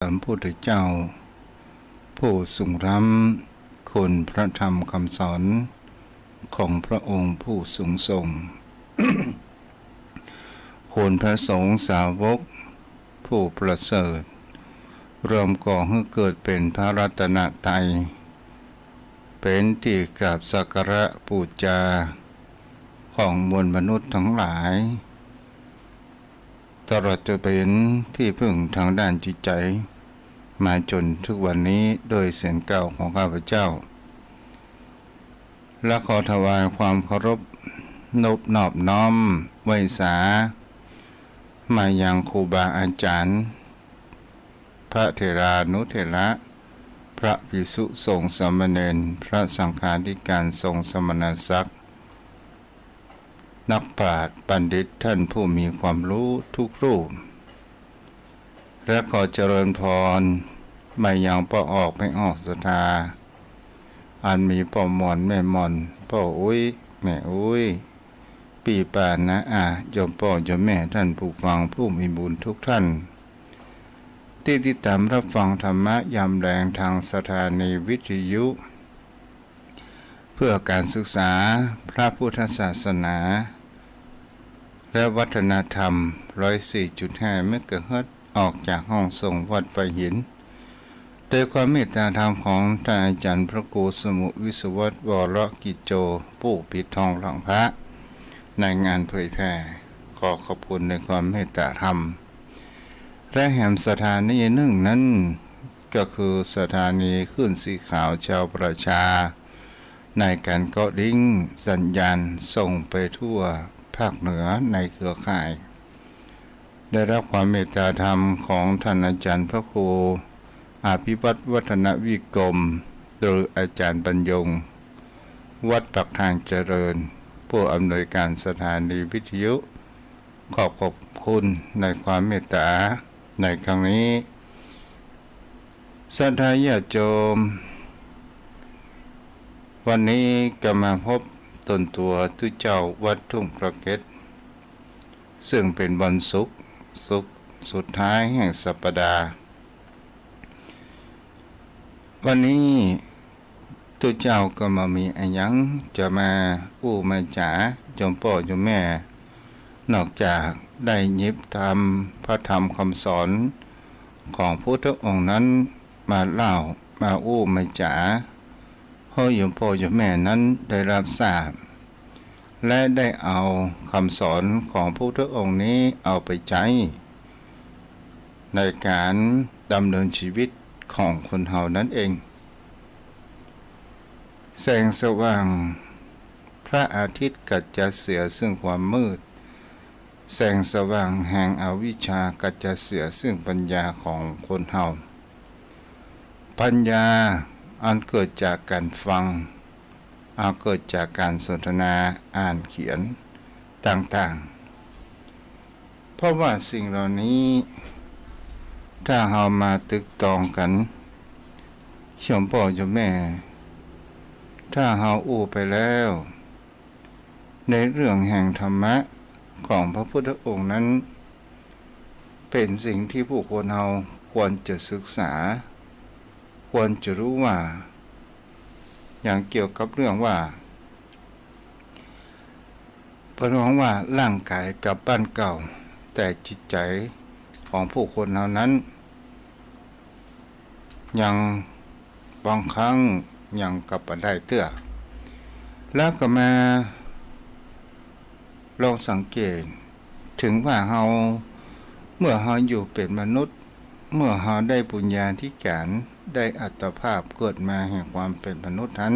พระพุทธเจ้าผู้ทรงรำคุณพระธรรมคำสอนของพระองค์ผู้สูงส่ง คุณพระสงฆ์สาวกผู้ประเสริฐรวมก่อให้เกิดเป็นพระรัตนตรัยเป็นที่กราบสักการะบูชาของมวลมนุษย์ทั้งหลายตลอดจะเป็นที่พึ่งทางด้านจิตใจมาจนทุกวันนี้โดยเสียงเก่าของข้าพเจ้าและขอถวายความเคารพนอบน้อมไว้สามายังครูบาอาจารย์พระเถรานุเถระพระภิกษุสงฆ์สามเณรพระสังฆาธิการทรงสมณศักดิ์นักปราชญ์บัณฑิตท่านผู้มีความรู้ทุกรูปและขอเจริญพรไม่ยังป้อออกไม่ออกศรัทธาอันมีป้อมอนแม่มอนป้ออุ้ยแม่อุ้ยปีป่านนะยมป้อยมแม่ท่านผู้ฟังผู้มีบุญทุกท่านที่ติดตามรับฟังธรรมะยามแรงทางสถานีวิทยุเพื่อการศึกษาพระพุทธศาสนาและวัฒนธรรม 104.5 เมกะเฮิรตซ์ออกจากห้องส่งวัดไฟหินโดยความเมตตาธรรมของท่านอาจารย์พระครูสมุวิศวัตรวรกิจโจผู้ปิดทองหลังพระในงานเผยแผ่ขอขอบคุณในความเมตตาธรรมและแห่งสถานีหนึ่งนั้นก็คือสถานีคลื่นสีขาวชาวประชาในการเกาะลิงก์สัญญาณส่งไปทั่วภาคเหนือในเครือข่ายได้รับความเมตตาธรรมของท่านอาจารย์พระครูอภิวัตรวัฒนวิกรมโดยอาจารย์บรรยงวัดปักทางเจริญผู้อำนวยการสถานีวิทยุขอบคุณในความเมตตาในครั้งนี้ศรัทธาญาติโยมวันนี้ก็มาพบตนตัวทุเจ้าวัดทุ่งพระเกศซึ่งเป็นวันศุกร์สุดท้ายแห่งสัปดาห์วันนี้ทุเจ้าก็มามีอันยังจะมามาจ๋าจมพ่อจมแม่นอกจากได้ยิบทำพระธรรมคำสอนของพุทธองค์นั้นมาเล่ามามาจ๋าให้โยมพ่อโยมแม่นั้นได้รับทราบและได้เอาคำสอนของพระพุทธองค์นี้เอาไปใช้ในการดำเนินชีวิตของคนเฮานั่นเองแสงสว่างพระอาทิตย์กัดจะเสียซึ่งความมืดแสงสว่างแห่งอวิชชากัดจะเสียซึ่งปัญญาของคนเฮาปัญญาอันเกิดจากการฟังเกิดจากการสนทนาอ่านเขียนต่างๆเพราะว่าสิ่งเหล่านี้ถ้าเรามาตึกตองกันชมพ่อชมแม่ถ้าเราไปแล้วในเรื่องแห่งธรรมะของพระพุทธองค์นั้นเป็นสิ่งที่ผู้คนเราควรจะศึกษาควรจะรู้ว่าอย่างเกี่ยวกับเรื่องว่าเพราะว่าร่างกายกับบ้านเก่าแต่จิตใจของผู้คนเหล่านั้นยังบางครั้งยังกลับมาได้เตื้อแล้วก็มาลองสังเกตถึงว่าเมื่อเราอยู่เป็นมนุษย์เมื่อเราได้ปุญญาธิการได้อัตภาพเกิดมาแห่งความเป็นมนุษย์นั้น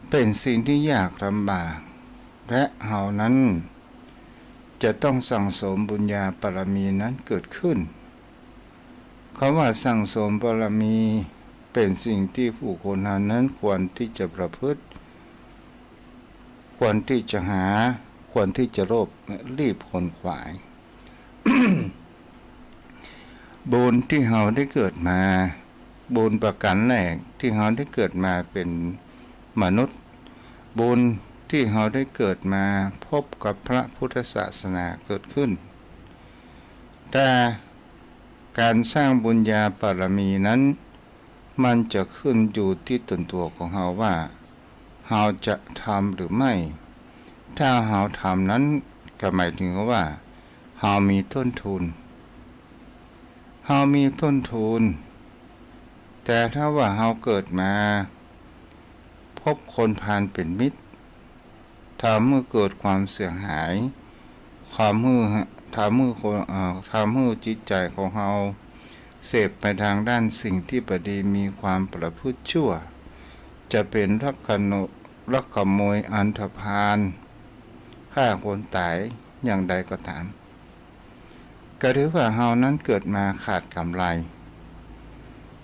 เป็นสิ่งที่ยากลำบากและเรานั้นจะต้องสั่งสมบุญญาบารมีนั้นเกิดขึ้นคำว่าสั่งสมบารมีเป็นสิ่งที่ผู้คนนั้นควรที่จะประพฤติควรที่จะหาควรที่จะรีบขนขวาย บุญที่เราได้เกิดมาบุญประการแรกที่เราได้เกิดมาเป็นมนุษย์บุญที่เราได้เกิดมาพบกับพระพุทธศาสนาเกิดขึ้นแต่ การสร้างบุญญาบารมีนั้นมันจะขึ้นอยู่ที่ตนตัวของเราว่าเราจะทำหรือไม่ถ้าเราทำนั้นก็หมายถึงว่าเรามีต้นทุนแต่ถ้าว่าเราเกิดมาพบคนพาลเป็นมิตรทำเมื่อเกิดความเสียหายความทำเมื่อจิตใจของเราเสพไปทางด้านสิ่งที่บดีมีความประพฤติชั่วจะเป็นลักขโมยอันธพาลฆ่าคนตายอย่างใดก็ตามก็ถือว่าเฮานั้นเกิดมาขาดกำไร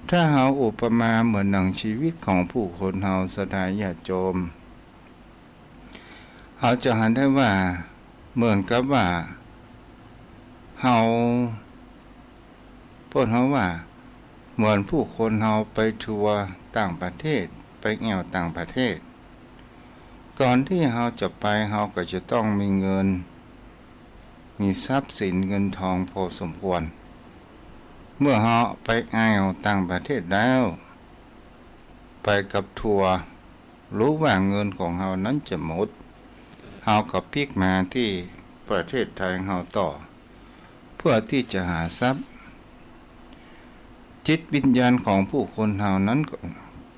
ถ้าเฮาอุปมาเหมือนหนังชีวิตของผู้คนเฮาศรัทธาญาติโยมเฮาจะหันได้ว่าเหมือนกับว่าเฮาพูดเฮาว่าเหมือนผู้คนเฮาไปทัวร์ต่างประเทศไปแอวต่างประเทศก่อนที่เฮาจะไปเฮาก็จะต้องมีเงินมีทรัพย์สินเงินทองพอสมควรเมื่อเฮาไปแอวต่างประเทศแล้วไปกับทัวร์รู้ว่าเงินของเฮานั้นจะหมดเฮาก็พลิกมาที่ประเทศไทยเฮาต่อเพื่อที่จะหาทรัพย์จิตวิญญาณของผู้คนเฮานั้น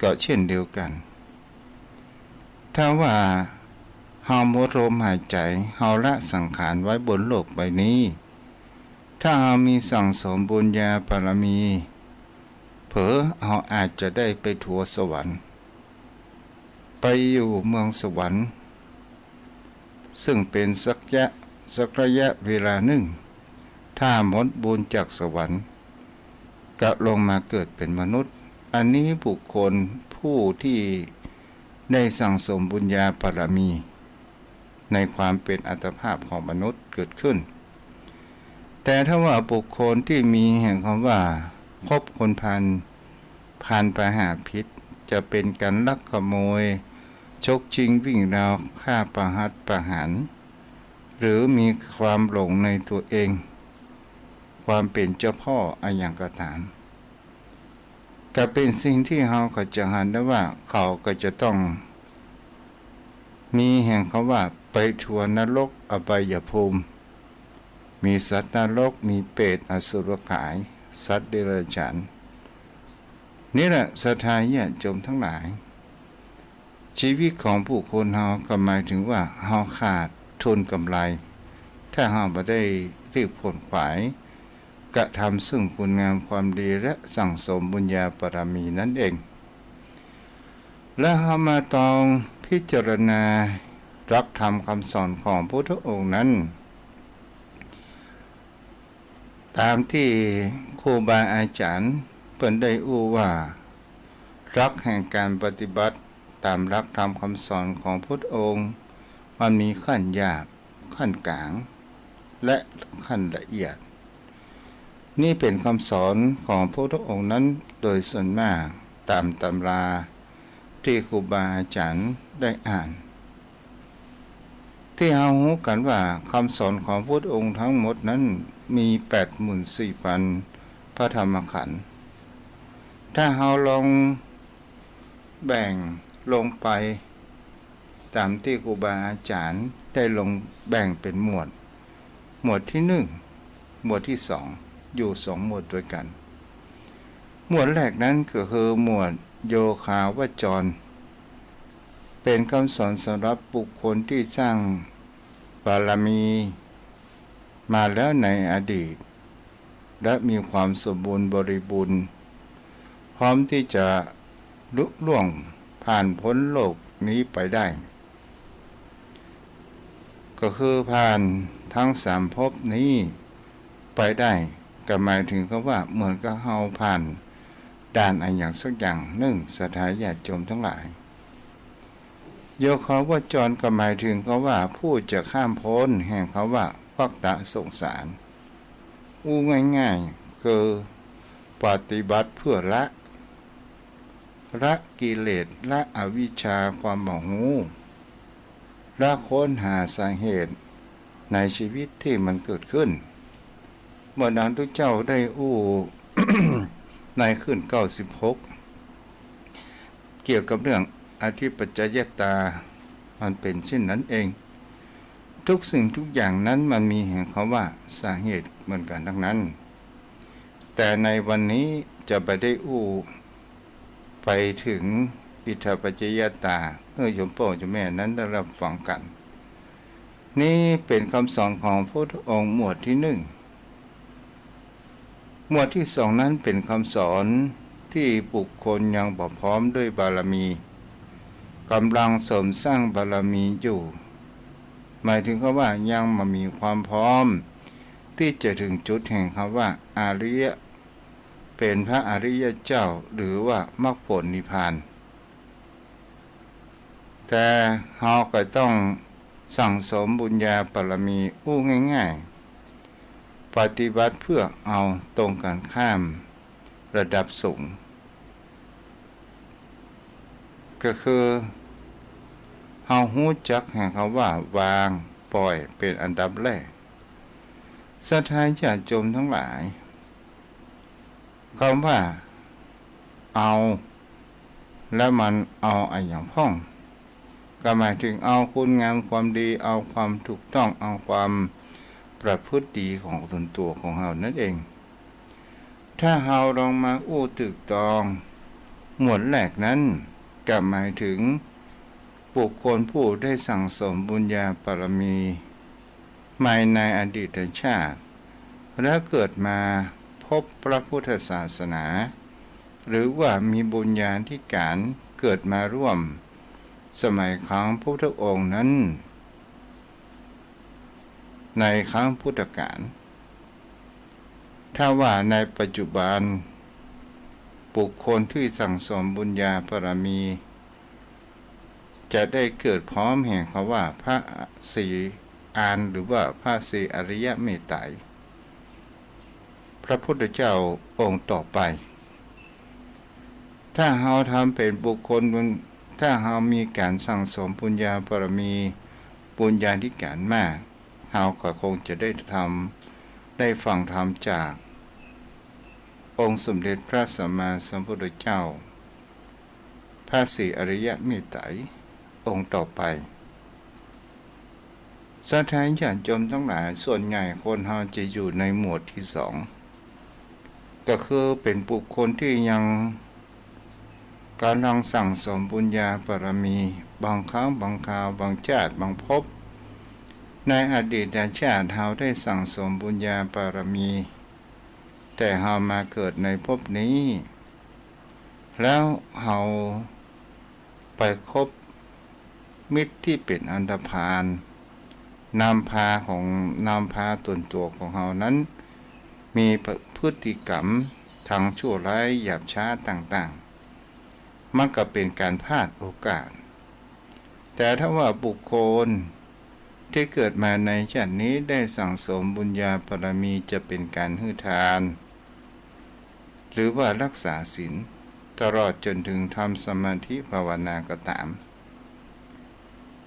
ก็เช่นเดียวกันถ้าว่าเฮาหมดลมหายใจเฮาละสังขารไว้บนโลกใบนี้ถ้าเฮามีสั่งสมบุญญาบารมีเผลอเฮาอาจจะได้ไปทัวสวรรค์ไปอยู่เมืองสวรรค์ซึ่งเป็นสักระยะเวลาหนึ่งถ้าหมดบุญจากสวรรค์ก็ลงมาเกิดเป็นมนุษย์อันนี้บุคคลผู้ที่ได้สั่งสมบุญญาบารมีในความเป็นอัตภาพของมนุษย์เกิดขึ้นแต่ถ้าว่าบุคคลที่มีแห่งคำว่าคบคนพาลประหาพิษจะเป็นการลักขโมยชกชิงวิ่งราวฆ่าประหัตประหารหรือมีความหลงในตัวเองความเป็นเจ้าพ่ออะไรอย่างก็ตามก็เป็นสิ่งที่เราก็จะหันได้ว่าเขาก็จะต้องมีแห่งเขาว่าไปทัวร์นรกอบายภูมิมีสัตว์นรกมีเปรตอสุรกายสัตว์เดรัจฉานนี่แหละศรัทธาญาติโยมทั้งหลายชีวิตของผู้คนเฮาก็หมายถึงว่าเฮาขาดทุนกำไรถ้าเฮาบ่ได้รีบขวนขวายกระทำซึ่งคุณงามความดีและสั่งสมบุญญาบารมีนั่นเองและเฮามาต้องพิจารณารับธรรมคำสอนของพระพุทธองค์นั้นตามที่ครูบาอาจารย์เพิ่นได้อู้ว่ารักแห่งการปฏิบัติตามรักธรรมคำสอนของพุทธองค์มันมีขั้นหยาบขั้นกลางและขั้นละเอียดนี่เป็นคำสอนของพระพุทธองค์นั้นโดยส่วนมากตามตำราที่ครูบาอาจารย์ได้อ่านที่เรารู้กันว่าคำสอนของพระพุทธองค์ทั้งหมดนั้นมี 84,000 พระธรรมขันธ์ถ้าเราลองแบ่งลงไปตามที่ครูบาอาจารย์ได้ลงแบ่งเป็นหมวดที่1หมวดที่2อยู่2หมวดด้วยกันหมวดแรกนั้นก็คือหมวดโยคาวจรเป็นคำสอนสำหรับบุคคลที่สร้างบารมีมาแล้วในอดีตและมีความสมบูรณ์บริบูรณ์พร้อมที่จะลุล่วงผ่านพ้นโลกนี้ไปได้ก็คือผ่านทั้ง3ภพนี้ไปได้ก็หมายถึงก็ว่าเหมือนกับเฮาผ่านด่านอะไรอย่างสักอย่างหนึ่งศรัทธาญาติโยมทั้งหลายโยคาวจรก็หมายถึงก็ว่าผู้จะข้ามพ้นแห่งเขาว่าวัฏฏะสงสารอู้ง่ายๆคือปฏิบัติเพื่อละกิเลสละอวิชชาความหมองหูละค้นหาสาเหตุในชีวิตที่มันเกิดขึ้น เมื่อนั้นทุกเจ้าได้อู้ ในขึ้น96เกี่ยวกับเรื่องอธิปัจจยตามันเป็นเช่นนั้นเองทุกสิ่งทุกอย่างนั้นมันมีแห่งเขาว่าสาเหตุเหมือนกันทั้งนั้นแต่ในวันนี้จะไปได้อู้ไปถึงอิทธิปัจจยตาโยมพ่อโยมแม่นั้นได้รับฟังกันนี่เป็นคำสอนของพระพุทธองค์หมวดที่1หมวดที่2นั้นเป็นคำสอนที่บุคคลยังบ่พร้อมด้วยบารมีกำลังเสริมสร้างบารมีอยู่หมายถึงว่ายังมามีความพร้อมที่จะถึงจุดแห่งคำว่าอาริยะเป็นพระอริยเจ้าหรือว่ามรรคผลนิพพานแต่เราก็ต้องสั่งสมบุญญาบารมีอู้ง่ายๆปฏิบัติเพื่อเอาตรงกันข้ามระดับสูงก็คือเฮาฮู้จักแห่งคำว่าวางปล่อยเป็นอันดับแรกศรัทธาญาติโยมทั้งหลายคำว่าเอาและมันเอาอย่างพ่องก็หมายถึงเอาคุณงามความดีเอาความถูกต้องเอาความประพฤติดีของตนตัวของเรานั่นเองถ้าเราลองมาอู้ตึกตองหมวดแรกนั้นก็หมายถึงบุคคลผู้ได้สั่งสมบุญญาบารมีมาในอดีตชาติและเกิดมาพบพระพุทธศาสนาหรือว่ามีบุญญาธิการเกิดมาร่วมสมัยครั้งพุทธองค์นั้นในครั้งพุทธกาลถ้าว่าในปัจจุบันบุคคลที่สั่งสมบุญญาบารมีจะได้เกิดพร้อมแห่งคำว่าพระสี่อานหรือว่าพระสี่อริยเมตไตรพระพุทธเจ้าองค์ต่อไปถ้าเราทำเป็นบุคคลถ้าเรามีการสั่งสมบุญญาบารมีบุญญาธิการมากเราก็คงจะได้ฟังธรรมจากองค์สมเด็จพระสัมมาสัมพุทธเจ้าพระสี่อริยเมตไตรองค์ต่อไปศรัทธาญาติโยมทั้งหลายส่วนใหญ่คนเราจะอยู่ในหมวดที่2ก็คือเป็นบุคคลที่ยังกำลังสั่งสมบุญญาบารมีบางครั้งบางคราวบางชาติบางภพในอดีตชาติเราได้สั่งสมบุญญาบารมีแต่เรามาเกิดในภพนี้แล้วเราไปคบมิตรที่เป็นอันธพาลนำพาตนตัวของเรานั้นมีพฤติกรรมทางชั่วร้ายหยาบช้าต่างๆมันก็เป็นการพลาดโอกาสแต่ถ้าว่าบุคคลที่เกิดมาในชาตินี้ได้สั่งสมบุญญาบารมีจะเป็นการให้ทานหรือว่ารักษาศีลตลอดจนถึงทำสมาธิภาวนาก็ตาม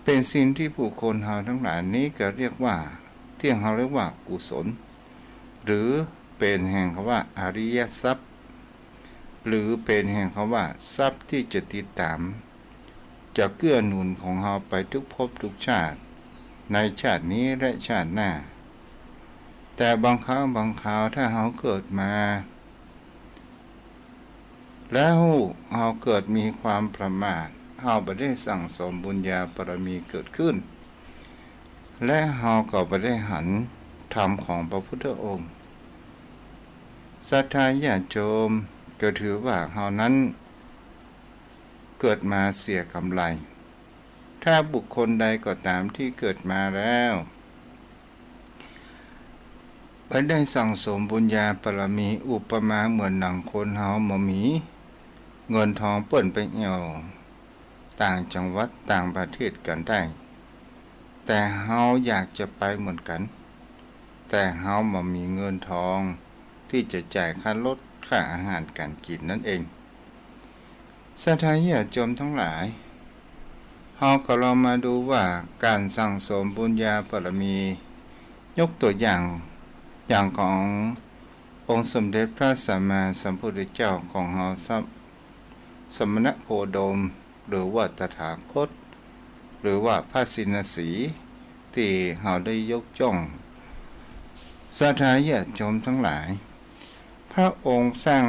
เป็นสิ่งที่ผู้คนเราทั้งหลายนี้ก็เรียกว่าที่เราเรียกว่ากุศลหรือเป็นแห่งคำว่าอริยทรัพย์หรือเป็นแห่งคำว่าทรัพย์ที่จะติดตามจะเกื้อหนุนของเราไปทุกภพทุกชาติในชาตินี้และชาติหน้าแต่บางครั้งบางคราวถ้าเราเกิดมาแล้วเราเกิดมีความประมาทเราไม่ได้สั่งสมบุญญาบารมีเกิดขึ้นและเราก็ไม่ได้หันธรรมของพระพุทธองค์ศรัทธาญาติโยมก็ถือว่าเรานั้นเกิดมาเสียกำไรถ้าบุคคลใดก็ตามที่เกิดมาแล้วไม่ได้สั่งสมบุญญาบารมีอุปมาเหมือนหนังคนเฮาหมอมีเงินทองเปิ่นไปเหี่ยวต่างจังหวัดต่างประเทศกันได้แต่เฮาอยากจะไปเหมือนกันแต่เฮาบ่มีเงินทองที่จะจ่ายค่ารถค่าอาหารการกินนั่นเองศรัทธาญาติโยมทั้งหลายเฮาก็ลองมาดูว่าการสั่งสมบุญญาบารมียกตัวอย่าง อย่างขององค์สมเด็จพระสัมมาสัมพุทธเจ้าของเราสมณโคดมหรือว่าตถาคตหรือว่าพระสินสีที่เราได้ยกย่องศรัทธาญาติโยมทั้งหลายพระองค์สร้าง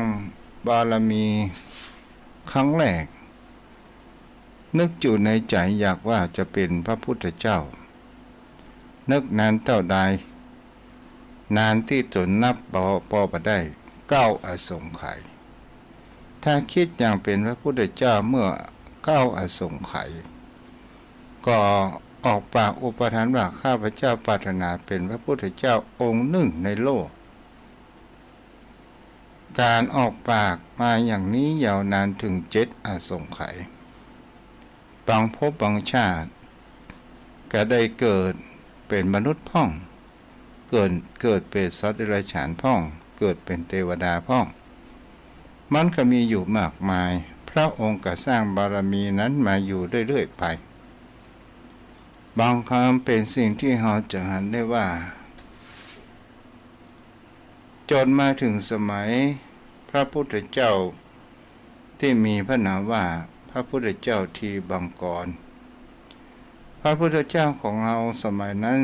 บารมีครั้งแรกนึกอยู่ในใจอยากว่าจะเป็นพระพุทธเจ้านึกนานเท่าใดนานที่จนนับปอได้9 อสงไขยถ้าคิดอย่างเป็นพระพุทธเจ้าเมื่อ9 อสงไขยก็ออกปากอุปทานว่าข้าพเจ้าปรารถนาเป็นพระพุทธเจ้าองค์หนึ่งในโลกการออกปากมาอย่างนี้ยาวนานถึง7 อสงไขยบางภพบางชาติก็ได้เกิดเป็นมนุษย์พ่องเกิดเป็นสัตว์เดรัจฉานพ่องเกิดเป็นเทวดาพ่องมันก็มีอยู่มากมายพระองค์ก็สร้างบารมีนั้นมาอยู่เรื่อยๆไปบางครั้งเป็นสิ่งที่เราจะเห็นได้ว่าจนมาถึงสมัยพระพุทธเจ้าที่มีพระนามว่าพระพุทธเจ้าทีบังกรพระพุทธเจ้าของเราสมัยนั้น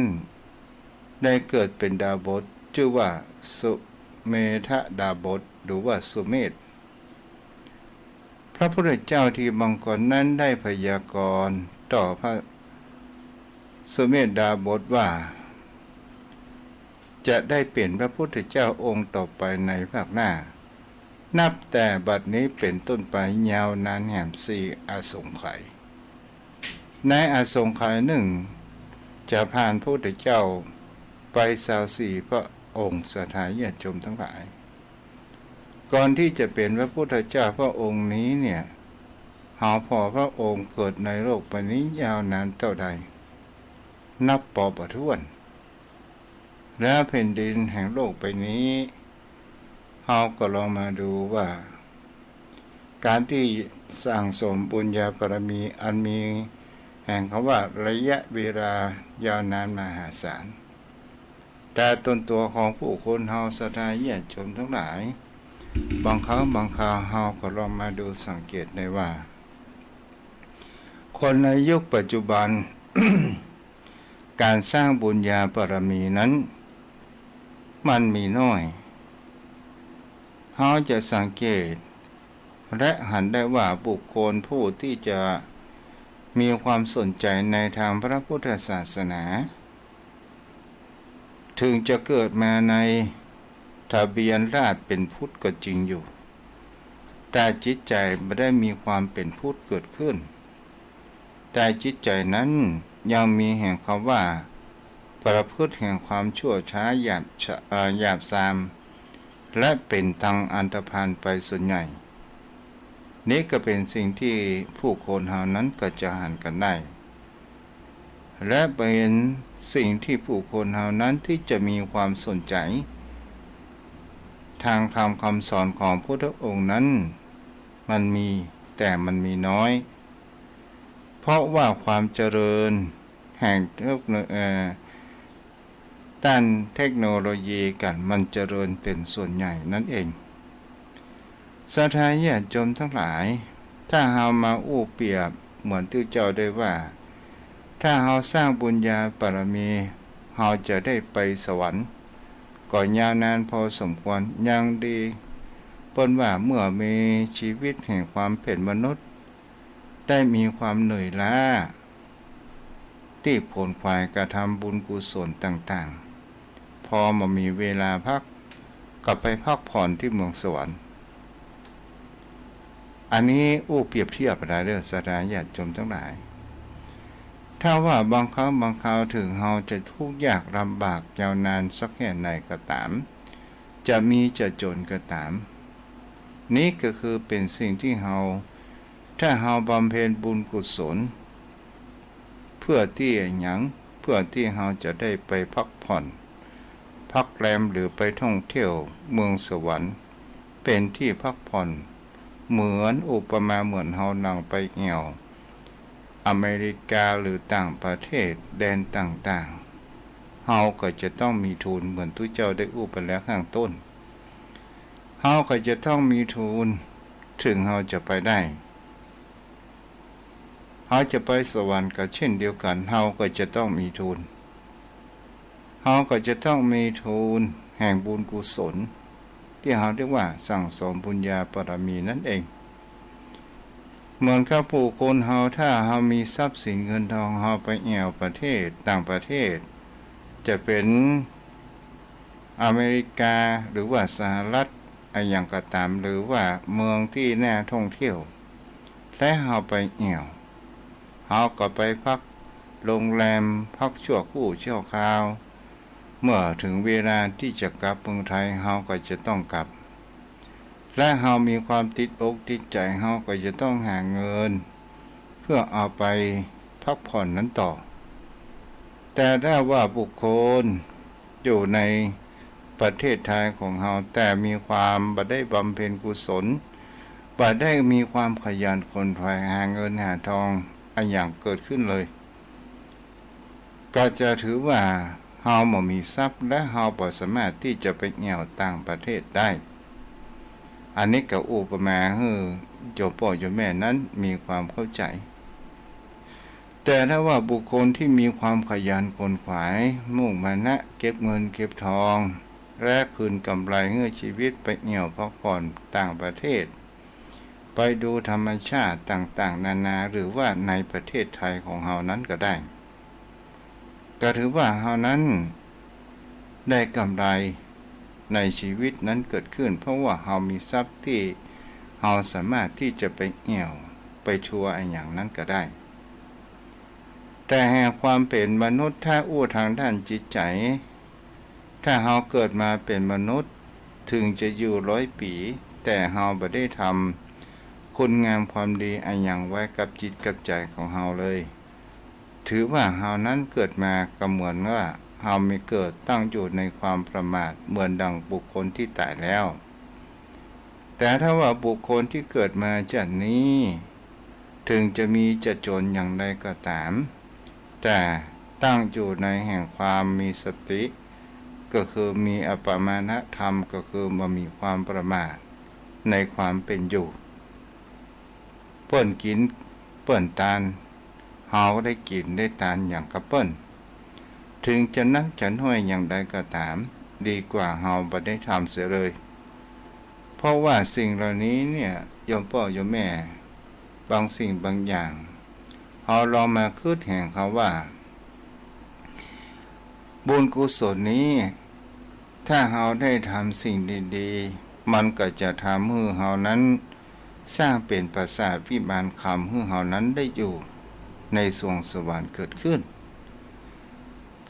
ได้เกิดเป็นดาบสชื่อว่าสุเมธดาบสหรือว่าสุเมธพระพุทธเจ้าทีบังกรนั้นได้พยากรณ์ต่อพระสุเมธดาบสว่าจะได้เป็นพระพุทธเจ้าองค์ต่อไปในภาคหน้านับแต่บัดนี้เป็นต้นไปยาวนานแห่ง4 อสงไขยในอสงไขยหนึ่งจะผ่านพระพุทธเจ้าไป24 พระองค์ศรัทธาญาติโยมทั้งหลายก่อนที่จะเป็นพระพุทธเจ้าพระองค์นี้เนี่ยหาพอพระองค์เกิดในโลกใบนี้ยาวนานเท่าใดนับปอประท้วนและแผ่นดินแห่งโลกใบนี้เราก็ลองมาดูว่าการที่สร้างสมบุญญาบารมีอันมีแห่งคำว่าระยะเวลายาวนานมหาศาลแต่ตนตัวของผู้คนเฮาศรัทธาญาติโยมทั้งหลายบางครั้งบางคราวเฮาก็ลองมาดูสังเกตได้ว่าคนในยุคปัจจุบัน การสร้างบุญญาบารมีนั้นมันมีน้อยเฮาจะสังเกตและหันได้ว่าบุคคลผู้ที่จะมีความสนใจในทางพระพุทธศาสนาถึงจะเกิดมาในทะเบียนราษฎร์เป็นพุทธก็จริงอยู่แต่จิตใจไม่ได้มีความเป็นพุทธเกิดขึ้นแต่จิตใจนั้นยังมีแห่งคำว่าประพฤติแห่งความชั่วช้าหยาบทรามและเป็นทางอันธพาลไปส่วนใหญ่นี้ก็เป็นสิ่งที่ผู้คนเหล่านั้นก็จะหันกันได้และเป็นสิ่งที่ผู้คนเหล่านั้นที่จะมีความสนใจทางธรรมคำสอนของพระพุทธองค์นั้นมันมีแต่มันมีน้อยเพราะว่าความเจริญแห่งด้านเทคโนโลยีกันมันเจริญเป็นส่วนใหญ่นั่นเองศรัทธาญาติโยมทั้งหลายถ้าเฮามาอู้เปรียบเหมือนที่เจ้าได้ว่าถ้าเฮาสร้างบุญญาบารมีเฮาจะได้ไปสวรรค์ก่อนยาวนานพอสมควรยังดีเปิ้นว่าเมื่อมีชีวิตแห่งความเป็นมนุษย์ได้มีความเหนื่อยล้าที่ผลควายกระทำบุญกุศลต่างๆพอมามีเวลาพักกลับไปพักผ่อนที่เมืองสวรรค์อันนี้อู้เปรียบเทียบได้เด้อศรัทธาญาติโยมทั้งหลายถ้าว่าบางครั้งบางคราวถึงเฮาจะทุกข์ยากลำบากยาวนานสักแค่ไหนก็ตามจะมีจะจนก็ตามนี่ก็คือเป็นสิ่งที่เฮาถ้าเฮาบำเพ็ญบุญกุศลเพื่อที่หยังเพื่อที่เฮาจะได้ไปพักผ่อนพักแรมหรือไปท่องเที่ยวเมืองสวรรค์เป็นที่พักผ่อนเหมือนอุปมาเหมือนเฮานั่งไปเหี่ยวอเมริกาหรือต่างประเทศแดนต่างๆ เฮาก็จะต้องมีทุนเหมือนทุกเจ้าได้อู้ไปแล้วข้างต้นเฮาก็จะต้องมีทุนถึงเฮาจะไปได้เฮาจะไปสวรรค์ก็เช่นเดียวกันเฮาก็จะต้องมีทุนเฮาก็จะต้องมีทุนแห่งบุญกุศลที่เฮาเรียกว่าสั่งสมบุญญาบารมีนั่นเองเหมือนกับผู้คนเฮาถ้าเฮามีทรัพย์สินเงินทองเฮาไปแอวประเทศต่างประเทศจะเป็นอเมริกาหรือว่าสหรัฐอย่างก็ตามหรือว่าเมืองที่น่าท่องเที่ยวและเฮาไปแอวเฮาก็ไปพักโรงแรมพักชั่วคู่ชั่วคราวเมื่อถึงเวลาที่จะกลับเมืองไทยเฮาก็จะต้องกลับและเฮามีความติดอกติดใจเฮาก็จะต้องหาเงินเพื่อเอาไปพักผ่อนนั้นต่อแต่ถ้าว่าบุคคลอยู่ในประเทศไทยของเฮาแต่มีความบ่ได้บำเพ็ญกุศลบ่ได้มีความขยันขนขวายหาเงินหาทองอย่างเกิดขึ้นเลยก็จะถือว่าเฮาบ่มีทรัพย์และเฮาบ่สามารถที่จะไปแอวต่างประเทศได้อันนี้ก็อุปมาให้โยมพ่อโยมแม่นั้นมีความเข้าใจแต่ถ้าว่าบุคคลที่มีความขยันขนขวายมุ่งมานะเก็บเงินเก็บทองและคืนกำไรให้ชีวิตไปเหี่ยวพักผ่อนต่างประเทศไปดูธรรมชาติต่างๆนานาหรือว่าในประเทศไทยของเฮานั้นก็ได้ก็ถือว่าเฮานั้นได้กำไรในชีวิตนั้นเกิดขึ้นเพราะว่าเฮามีทรัพย์ที่เฮาสามารถที่จะไปเหี่ยวไปทัวร์อย่างนั้นก็ได้แต่แห่งความเป็นมนุษย์ถ้าอู้ทางด้านจิตใจถ้าเฮาเกิดมาเป็นมนุษย์ถึงจะอยู่100 ปีแต่เฮาบ่ได้ทำคุณงามความดีอย่างไว้กับจิตกับใจของเฮาเลยถือว่าเฮานั้นเกิดมาก็เหมือนว่าเฮาไม่เกิดตั้งอยู่ในความประมาทเหมือนดังบุคคลที่ตายแล้วแต่ถ้าว่าบุคคลที่เกิดมาจากนี้ถึงจะมีจะจนอย่างใดก็ตามแต่ตั้งอยู่ในแห่งความมีสติก็คือมีอัปปมาณธรรมก็คือบ่มีความประมาทในความเป็นอยู่เปิ้นกินเปิ้นทานเฮาได้กินได้ทานอย่างกับเปิ้นถึงจะนักจะน้อยอย่างใดก็ตามดีกว่าเฮาบ่ได้ทำเสียเลยเพราะว่าสิ่งเหล่านี้เนี่ยโยมพ่อโยมแม่บางสิ่งบางอย่างเฮาลองมาคิดแห่งเขาว่าบุญกุศลนี้ถ้าเฮาได้ทำสิ่งดีๆมันก็จะทำให้เฮานั้นสร้างเป็นปราสาทวิมานคำให้เฮานั้นได้อยู่ในสวงสวรรค์เกิดขึ้น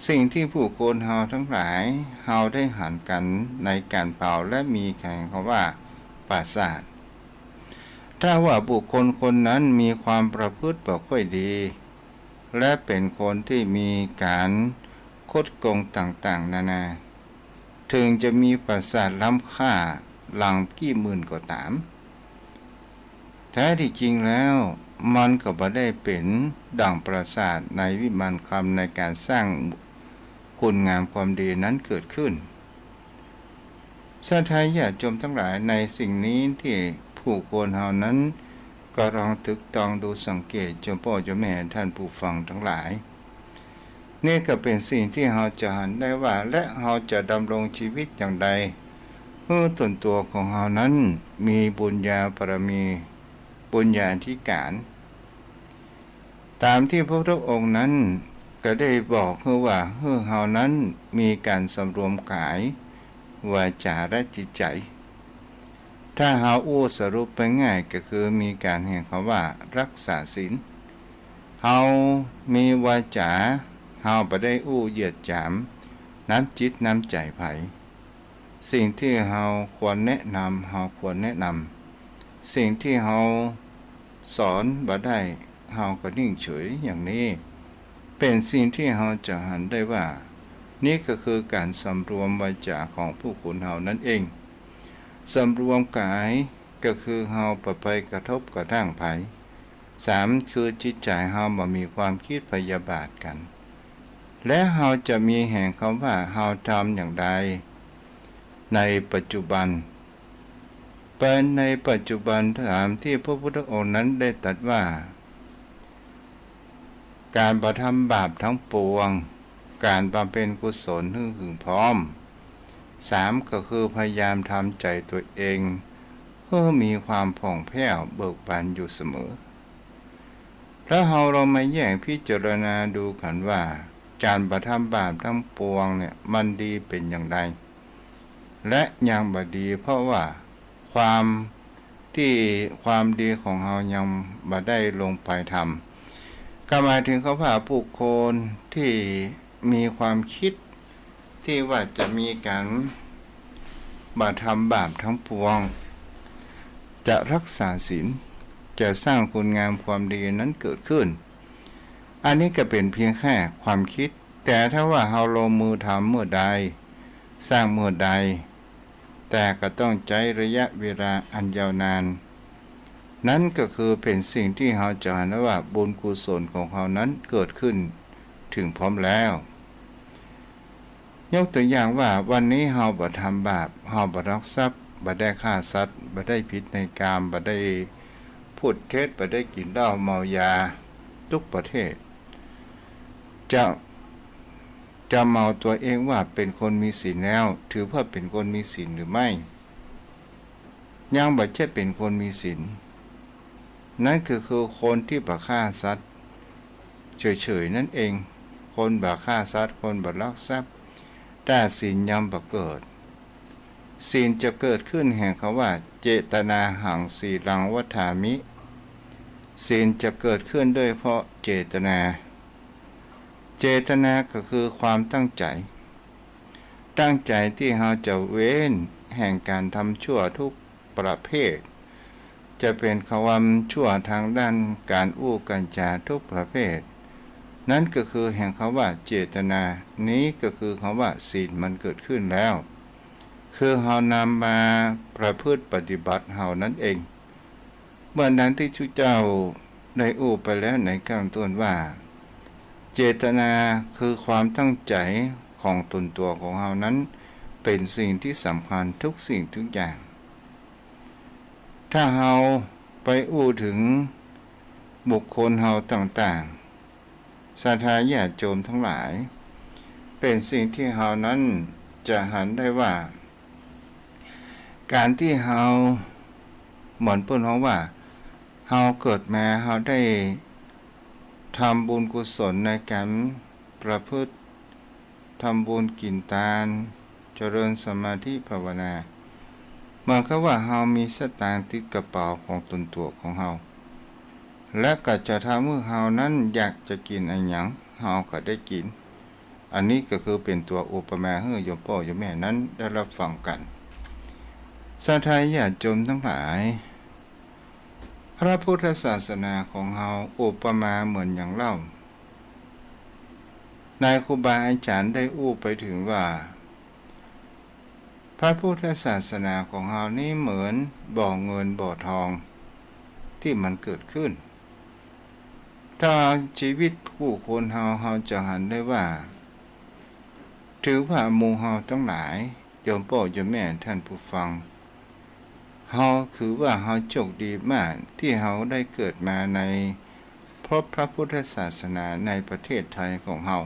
สิ่งที่ผู้คนเฮาทั้งหลายเฮาได้หันกันในการเป่าและมีแข่งเขาว่าปราสาทถ้าว่าบุคคลคนนั้นมีความประพฤติบ่ค่อยดีและเป็นคนที่มีการคดโกงต่างๆนานาถึงจะมีปราสาทล้ำค่าหลังกี่หมื่นก็ตามแท้ที่จริงแล้วมันก็บ่ได้เป็นดั่งปราสาทในวิมานคำในการสร้างคุณงามความดีนั้นเกิดขึ้นศรัทธาญาติโยมทั้งหลายในสิ่งนี้ที่ผู้คนเฮานั้นก็ลองตึกตองดูสังเกตโยมพ่อโยมแม่ท่านผู้ฟังทั้งหลายนี่ก็เป็นสิ่งที่เฮาจะหันได้ว่าและเฮาจะดำรงชีวิตอย่างใดเมื่อตนตัวของเฮานั้นมีบุญญาบารมีบุญญาธิการตามที่พระพุทธองค์นั้นก็ได้บอกว่าเฮานั้นมีการสำรวมกายวาจาและจิตใจถ้าเฮาอู้สรุปไปง่ายก็คือมีการแห่งคำว่ารักษาศีลเฮามีวาจาเฮาบ่ได้อู้เหยียดหยามน้ำจิตน้ำใจไผสิ่งที่เฮาควรแนะนำเฮาควรแนะนำสิ่งที่เฮาสอนบ่ได้เฮาก็นิ่งเฉยอย่างนี้เป็นสิ่งที่เฮาจะหันได้ว่านี่ก็คือการสำรวมวาจาของผู้คนเฮานั่นเองสำรวมกายก็คือเฮาบ่ไปกระทบกระทั่งไผ3คือจิตใจเฮาบ่มีความคิดพยาบาทกัน และเราจะมีแห่งคำว่าเราทำอย่างใดในปัจจุบันเป็นในปัจจุบันตามที่พระพุทธองค์นั้นได้ตรัสว่าการประทำบาปทั้งปวงการบำเพ็ญกุศลถึงพร้อม3ก็คือพยายามทำใจตัวเองเพื่อมีความผ่องแผ้วเบิกบานอยู่เสมอถ้าเรามาแยกพิจารณาดูกันว่าการประทำบาปทั้งปวงเนี่ยมันดีเป็นอย่างไรและยังบ่ดีเพราะว่าความดีของเรายังบ่ได้ลงไปทำก็หมายถึงเขาว่าผู้คนที่มีความคิดที่ว่าจะมีการบ่ทำบาปทั้งปวงจะรักษาศีลจะสร้างคุณงามความดีนั้นเกิดขึ้นอันนี้ก็เป็นเพียงแค่ความคิดแต่ถ้าว่าเราลงมือทำเมื่อใดสร้างเมื่อใดแต่ก็ต้องใช้ระยะเวลาอันยาวนานนั่นก็คือเป็นสิ่งที่เราจะเห็นว่าบุญกุศลของเรานั้นเกิดขึ้นถึงพร้อมแล้วยกตัวอย่างว่าวันนี้เราบ่ทำบาปเราบ่ลักทรัพย์บ่ได้ฆ่าสัตว์บ่ได้ผิดในกามบ่ได้พูดเท็จบ่ได้กินเหล้าเมายาทุกประเทศจะเมาตัวเองว่าเป็นคนมีศีลแล้วถือว่าเป็นคนมีศีลหรือไม่ยังบ่ใช่เป็นคนมีศีลนั่นคือคนที่บ่ฆ่าสัตว์เฉยๆนั่นเองคนบ่ฆ่าสัตว์คนบ่ลักทรัพย์แต่ศีลยังบ่เกิดศีลจะเกิดขึ้นแห่งคำว่าเจตนาหังสีลังวัฏฐามิศีลจะเกิดขึ้นด้วยเพราะเจตนาก็คือความตั้งใจที่เราจะเว้นแห่งการทำชั่วทุกประเภทจะเป็นความชั่วทางด้านการอู้กัญจาทุกประเภทนั่นก็คือแห่งคำว่าเจตนานี้ก็คือคำว่าศีลมันเกิดขึ้นแล้วคือเรานำมาประพฤติปฏิบัติเรานั่นเองเมื่อนั้นที่เจ้าได้อู้ไปแล้วในข้างต้นว่าเจตนาคือความตั้งใจของตนตัวของเรานั้นเป็นสิ่งที่สำคัญทุกสิ่งทุกอย่างถ้าเราไปอู้ถึงบุคคลเราต่างๆศรัทธาญาติโยมทั้งหลายเป็นสิ่งที่เรานั้นจะหันได้ว่าการที่เราเหมือนเพิ่นว่าเราเกิดมาเราได้ทำบุญกุศลในการประพฤติทำบุญกินทานเจริญสมาธิภาวนาเหมือนกับว่าเรามีสตางค์ติดกระเป๋าของตนตัวของเราและก็จะทำให้เรานั้นอยากจะกินอะไรอย่างเราก็ได้กินอันนี้ก็คือเป็นตัวอุปมาให้โยมพ่อโยมแม่นั้นได้รับฟังกันศรัทธาญาติโยมทั้งหลายพระพุทธศาสนาของเราอุปมาเหมือนอย่างเล่านายครูบาอาจารย์ได้อู้ไปถึงว่าพระพุทธศาสนาของเรานี้เหมือนบ่อเงินบ่อทองที่มันเกิดขึ้นถ้าชีวิตผู้คนเราจะหันได้ว่าถือว่าหมู่เราทั้งหลายโยมพ่อโยมแม่ท่านผู้ฟังเราคือว่าเราโชคดีมากที่เราได้เกิดมาในพระพุทธศาสนาในประเทศไทยของเรา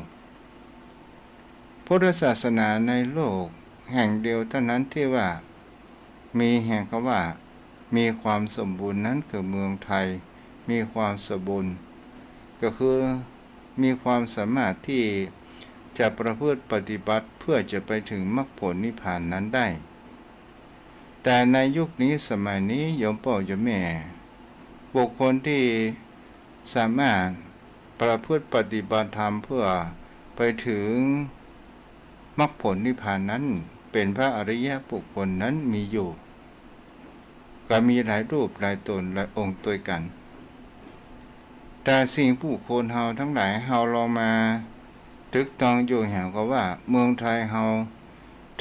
พุทธศาสนาในโลกแห่งเดียวเท่านั้นที่ว่ามีแห่งคำว่ามีความสมบูรณ์นั้นคือเมืองไทยมีความสมบูรณ์ก็คือมีความสามารถที่จะประพฤติปฏิบัติเพื่อจะไปถึงมรรคผลนิพพานนั้นได้แต่ในยุคนี้สมัยนี้โยมพ่อโยมแม่บุคคลที่สามารถประพฤติปฏิบัติธรรมเพื่อไปถึงมรรคผลนิพพานนั้นเป็นพระอริยบุคคลนั้นมีอยู่ก็มีหลายรูปหลายตนหลายองค์ตัวกันแต่สิ่งผู้คนเฮาทั้งหลายเฮาลองมาตึกตองอยู่แห่งก็ว่าเมืองไทยเฮา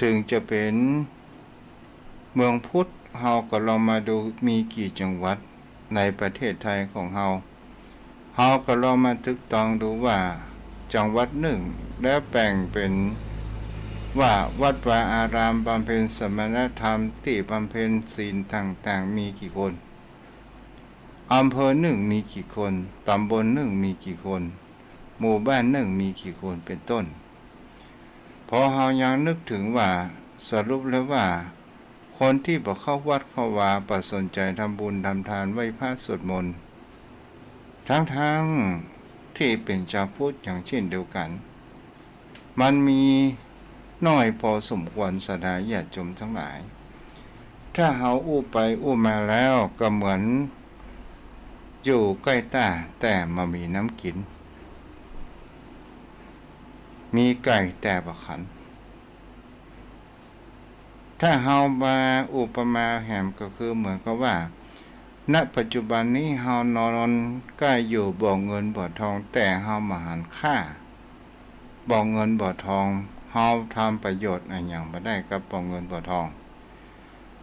ถึงจะเป็นเมืองพุทธเฮาก็ลองมาดูมีกี่จังหวัดในประเทศไทยของเฮาก็ลองมาตึกตองดูว่า จังหวัดหนึ่งและแบ่งเป็นว่าวัดวาอารามบำเพ็ญสมณธรรมที่บำเพ็ญศีลต่างๆมีกี่คนอำเภอหนึ่งมีกี่คนตำบลหนึ่งมีกี่คนหมู่บ้านหนึ่งมีกี่คนเป็นต้นพอเฮายังนึกถึงว่าสรุปแล้วว่าคนที่บ่เข้าวัดเข้าวาบ่สนใจทำบุญทำทานไหว้พระสวดมนต์ทั้งที่เป็นชาวพุทธอย่างเช่นเดียวกันมันมีน้อยพอสมควรศรัทธาญาติโยมทั้งหลายถ้าเฮาอู้ไปอู้มาแล้วก็เหมือนอยู่ใกล้ตาแต่มามีน้ำกินมีไก่แต่บ่ขันถ้าเฮามาอุปมาแหมก็คือเหมือนกับว่าณปัจจุบันนี้เฮานอนใกล้อยู่บ่อเงินบ่อทองแต่เฮามาหันค่าบ่อเงินบ่อทองเฮาทำประโยชน์อะไรอย่างบ่ได้กับบ่อเงินบ่อทอง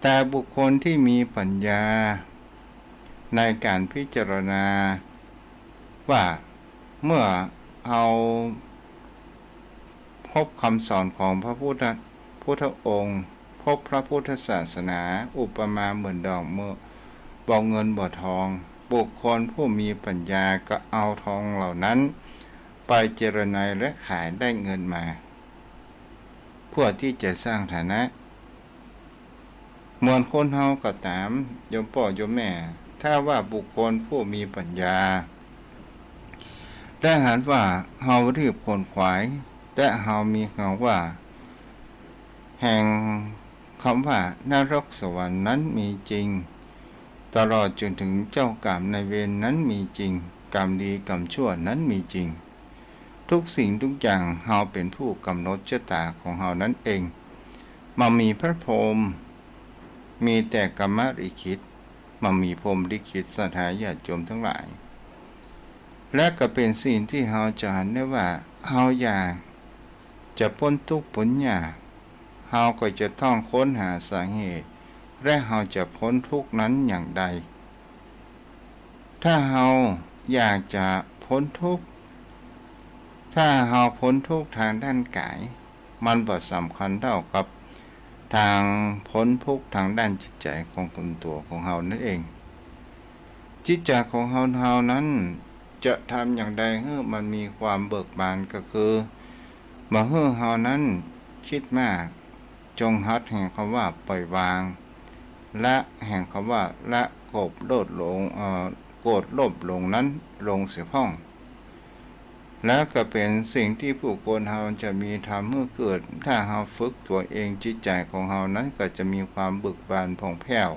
แต่บุคคลที่มีปัญญาในการพิจารณาว่าเมื่อเฮาพบคำสอนของพระพุทธองค์พบพระพุทธศาสนาอุปมาเหมือนดอกเมื่อบ่อเงินบ่อทองบุคคลผู้มีปัญญาก็เอาทองเหล่านั้นไปเจรไนและขายได้เงินมาเพื่อที่จะสร้างฐานะมวลคนเฮาก็ตามโยมพ่อโยมแม่ถ้าว่าบุคคลผู้มีปัญญาได้หันว่าเฮารีบขนขวายและเฮามีคำว่าแห่งคำว่านรกสวรรค์นั้นมีจริงตลอดจนถึงเจ้ากรรมนายเวรนั้นมีจริงกรรมดีกรรมชั่วนั้นมีจริงทุกสิ่งทุกอย่างเฮาเป็นผู้กำหนดชะตาของเฮานั้นเองมามีพระพรหมมีแต่กรรมลิขิตมามีพรหมลิขิตศรัทธาญาติโยมทั้งหลายและก็เป็นสิ่งที่เฮาจะเห็นได้ว่าเฮาอยากจะพ้นทุกข์พ้นยากเฮาก็จะต้องค้นหาสาเหตุและเฮาจะพ้นทุกข์นั้นอย่างใดถ้าเฮาอยากจะพ้นทุกข์ถ้าเฮาพ้นทุกข์ทางด้านกายมันบ่สำคัญเท่ากับทางพ้นทุกข์ทางด้านจิตใจของคนตัวของเฮานั่นเองจิตใจของเฮานั้นจะทำอย่างใดให้มันมีความเบิกบานก็คือบ่ให้เฮานั้นคิดมากจงหัดแห่งคำว่าปล่อยวางและแห่งคำว่าละโกรธโลภหลงโกรธโลภหลงนั้นลงเสียพ้องแล้วก็เป็นสิ่งที่ผู้คนเฮาจะมีทำเมื่อเกิดถ้าเฮาฝึกตัวเองจิตใจของเฮานั้นก็จะมีความเบิกบานผ่องแผ้ว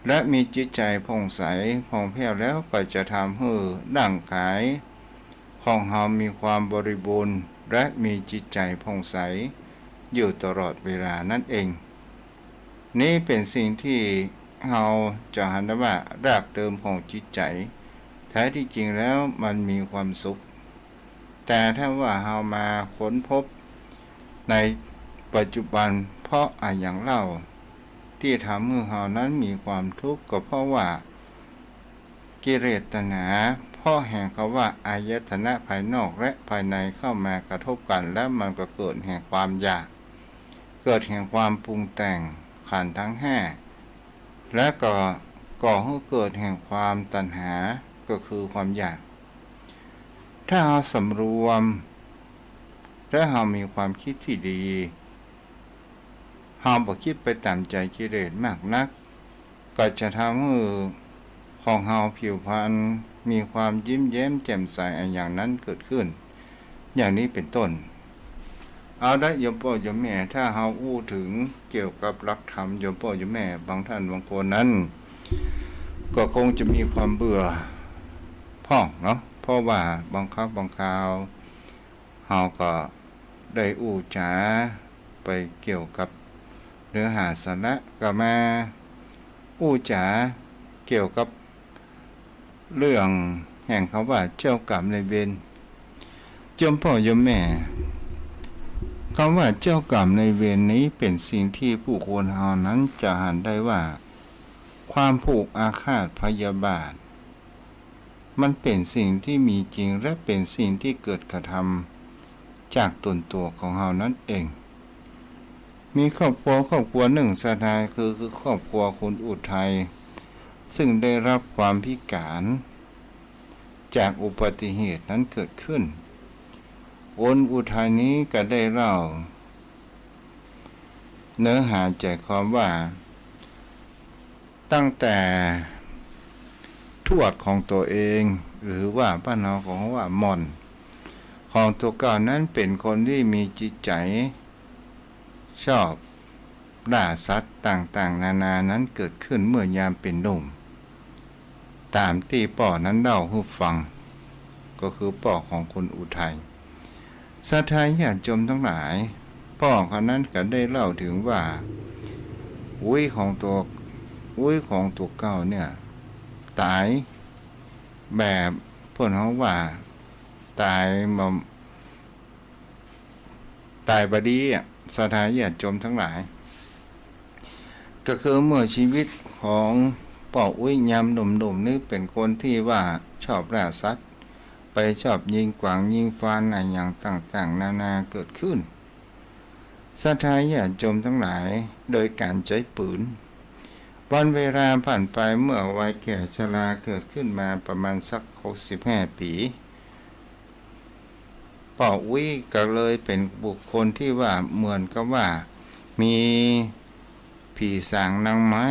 และมีจิตใจผ่องใสผ่องแผ้วแล้วก็จะทำให้ร่างกายของเฮามีความบริบูรณ์และมีจิตใจผ่องใสอยู่ตลอดเวลานั่นเองนี่เป็นสิ่งที่เฮาจะเห็นได้ว่ารากเดิมของจิตใจแท้ที่จริงแล้วมันมีความสุขแต่ถ้าว่าเฮามาค้นพบในปัจจุบันเพราะอย่างเล่าที่ทำให้เฮานั้นมีความทุกข์ก็เพราะว่ากิเลสตัณหาเพราะแห่งคำว่าอายตนะภายนอกและภายในเข้ามากระทบกันแล้วมันก็เกิดแห่งความอยากเกิดแห่งความปรุงแต่งขันธ์ทั้งห้าและก็ก่อให้เกิดแห่งความตัณหาก็คือความอยากถ้าเราสำรวมและเรามีความคิดที่ดีเราบ่คิดไปตามใจกิเลสมากนักก็จะทำให้ของเราผิวพรรณมีความยิ้มแย้มแจ่มใสอย่างนั้นเกิดขึ้นอย่างนี้เป็นต้นเอาได้โยมพ่อโยมแม่ถ้าเราอู้ถึงเกี่ยวกับหลักธรรมโยมพ่อโยมแม่บางท่านบางคนนั้นก็คงจะมีความเบื่อพ่องเนาะเพราะว่าบางครั้งบางคราวเราก็ได้อู้จ๋าไปเกี่ยวกับเนื้อหาสาระก็มาอู้จ๋าเกี่ยวกับเรื่องแห่งคำว่าเจ้ากรรมนายเวรโยมพ่อโยมแม่คำว่าเจ้ากรรมนายเวรนี้เป็นสิ่งที่ผู้คนเฮานั้นจะเห็นได้ว่าความผูกอาฆาตพยาบาท มันเป็นสิ่งที่มีจริงและเป็นสิ่งที่เกิดกระทำจากตนตัวของเรานั่นเองมีครอบครัวหนึ่งสถานคือครอบครัวคุณอุทัยซึ่งได้รับความพิการจากอุบัติเหตุนั้นเกิดขึ้นคนอุทัยนี้ก็ได้เล่าเนื้อหาใจความว่าตั้งแต่ทวดของตัวเองหรือว่าบ้านเราของว่าม่อนของตัวเก่านั้นเป็นคนที่มีจิตใจชอบล่าสัตว์ต่างๆนานานั้นเกิดขึ้นเมื่อยามเป็นหนุ่มตามที่ป่อนั้นเล่าให้ฟังก็คือป่อของคนอุทัยศรัทธาญาติโยมทั้งหลายป่อคนนั้นก็ได้เล่าถึงว่าอุ้ยของตัวเก่าเนี่ยตายแบบเพื่อนเขาว่าตายบดีศรัทธาญาติโยมทั้งหลายก็คือเมื่อชีวิตของป่ออุ้ยยามหนุ่มๆนี่เป็นคนที่ว่าชอบล่าสัตว์ไปชอบยิงกวางยิงฟานอะไรอย่างต่างๆนานาเกิดขึ้นศรัทธาญาติโยมทั้งหลายโดยการใช้ปืนวันเวลาผ่านไปเมื่อวัยแก่ชราเกิดขึ้นมาประมาณสัก65 ปีป่ออุ้ยก็เลยเป็นบุคคลที่ว่าเหมือนกับว่ามีผีสางนางไม้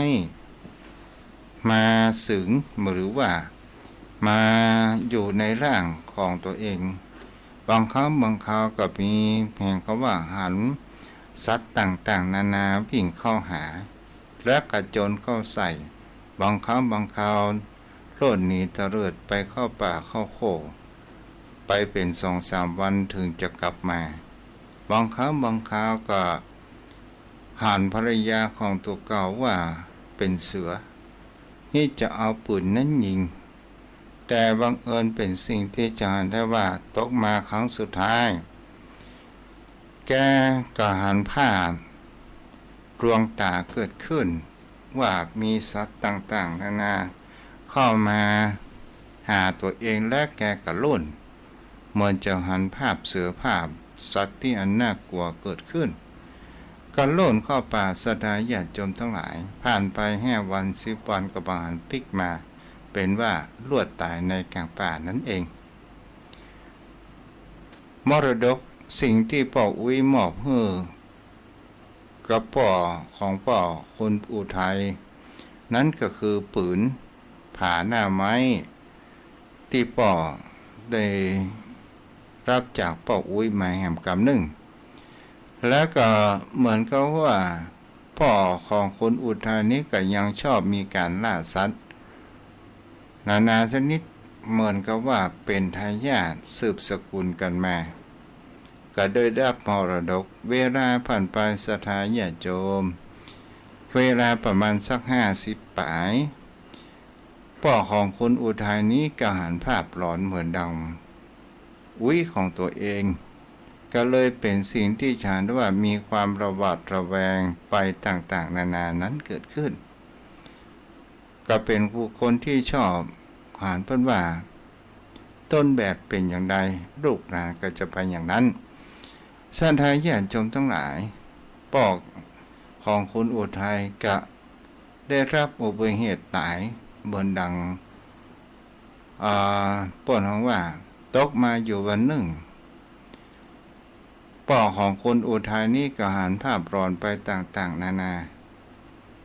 มาสิงหรือว่ามาอยู่ในร่างของตัวเองบางครั้งบางคราวก็มีเพียงเขาว่าหันสัตว์ต่างๆนานาวิ่งเข้าหาและกระโจนเข้าใส่บางครั้งบางคราวโลดหนีตะเลิดไปเข้าป่าเข้าโคกไปเป็น2-3 วันถึงจะกลับมาบางครั้งบางคราวก็หันภรรยาของตัวเก่าว่าเป็นเสือที่จะเอาปืนนั้นยิงแต่บังเอิญเป็นสิ่งที่จะได้ว่าตกมาครั้งสุดท้ายแกก็หันผ้าดวงตาเกิดขึ้นว่ามีสัตว์ต่างๆนานาเข้ามาหาตัวเองและแกก็ลุ่นเหมือนจะหันภาพเสือภาพสัตว์ที่อันน่ากลัวเกิดขึ้นก็ลุ่นเข้าป่าศรัทธาญาติโยมทั้งหลายผ่านไป5 วัน10 วันก็บาหันพลิกมาเป็นว่าลวดตายในกลางป่านั่นเองมรดกสิ่งที่ป่ออุ้ยมอบให้กับป่อของป่อคนอุทัยนั้นก็คือปืนผาหน้าไม้ที่ป่อได้รับจากป่ออุ้ยมาแห่งกำหนึ่งแล้วก็เหมือนกับว่าป่อของคนอุทัยนี้ก็ยังชอบมีการล่าสัตว์นานาชนิดเหมือนกับว่าเป็นทายาทสืบสกุลกันมาก็โดยได้รับมรดกเวลาผ่านไปศรัทธาญาติโยมเวลาประมาณสัก50 ปีป่อของคนอุทัยนี้ก็หันภาพหลอนเหมือนดังอุ้ยของตัวเองก็เลยเป็นสิ่งที่ฉันว่ามีความระหวาดระแวงไปต่างๆนานานั้นเกิดขึ้นก็เป็นผู้คนที่ชอบขานเพิ่นว่าต้นแบบเป็นอย่างใดลูกหลานก็จะไปอย่างนั้นศรัทธาญาติโยมทั้งหลายปอกของคุณอุทัยก็ได้รับอุบัติเหตุตายบนดังป่นของว่าตกมาอยู่วันหนึ่งปอกของคุณอุทัยนี่ก็หันภาพร้อนไปต่างๆนานา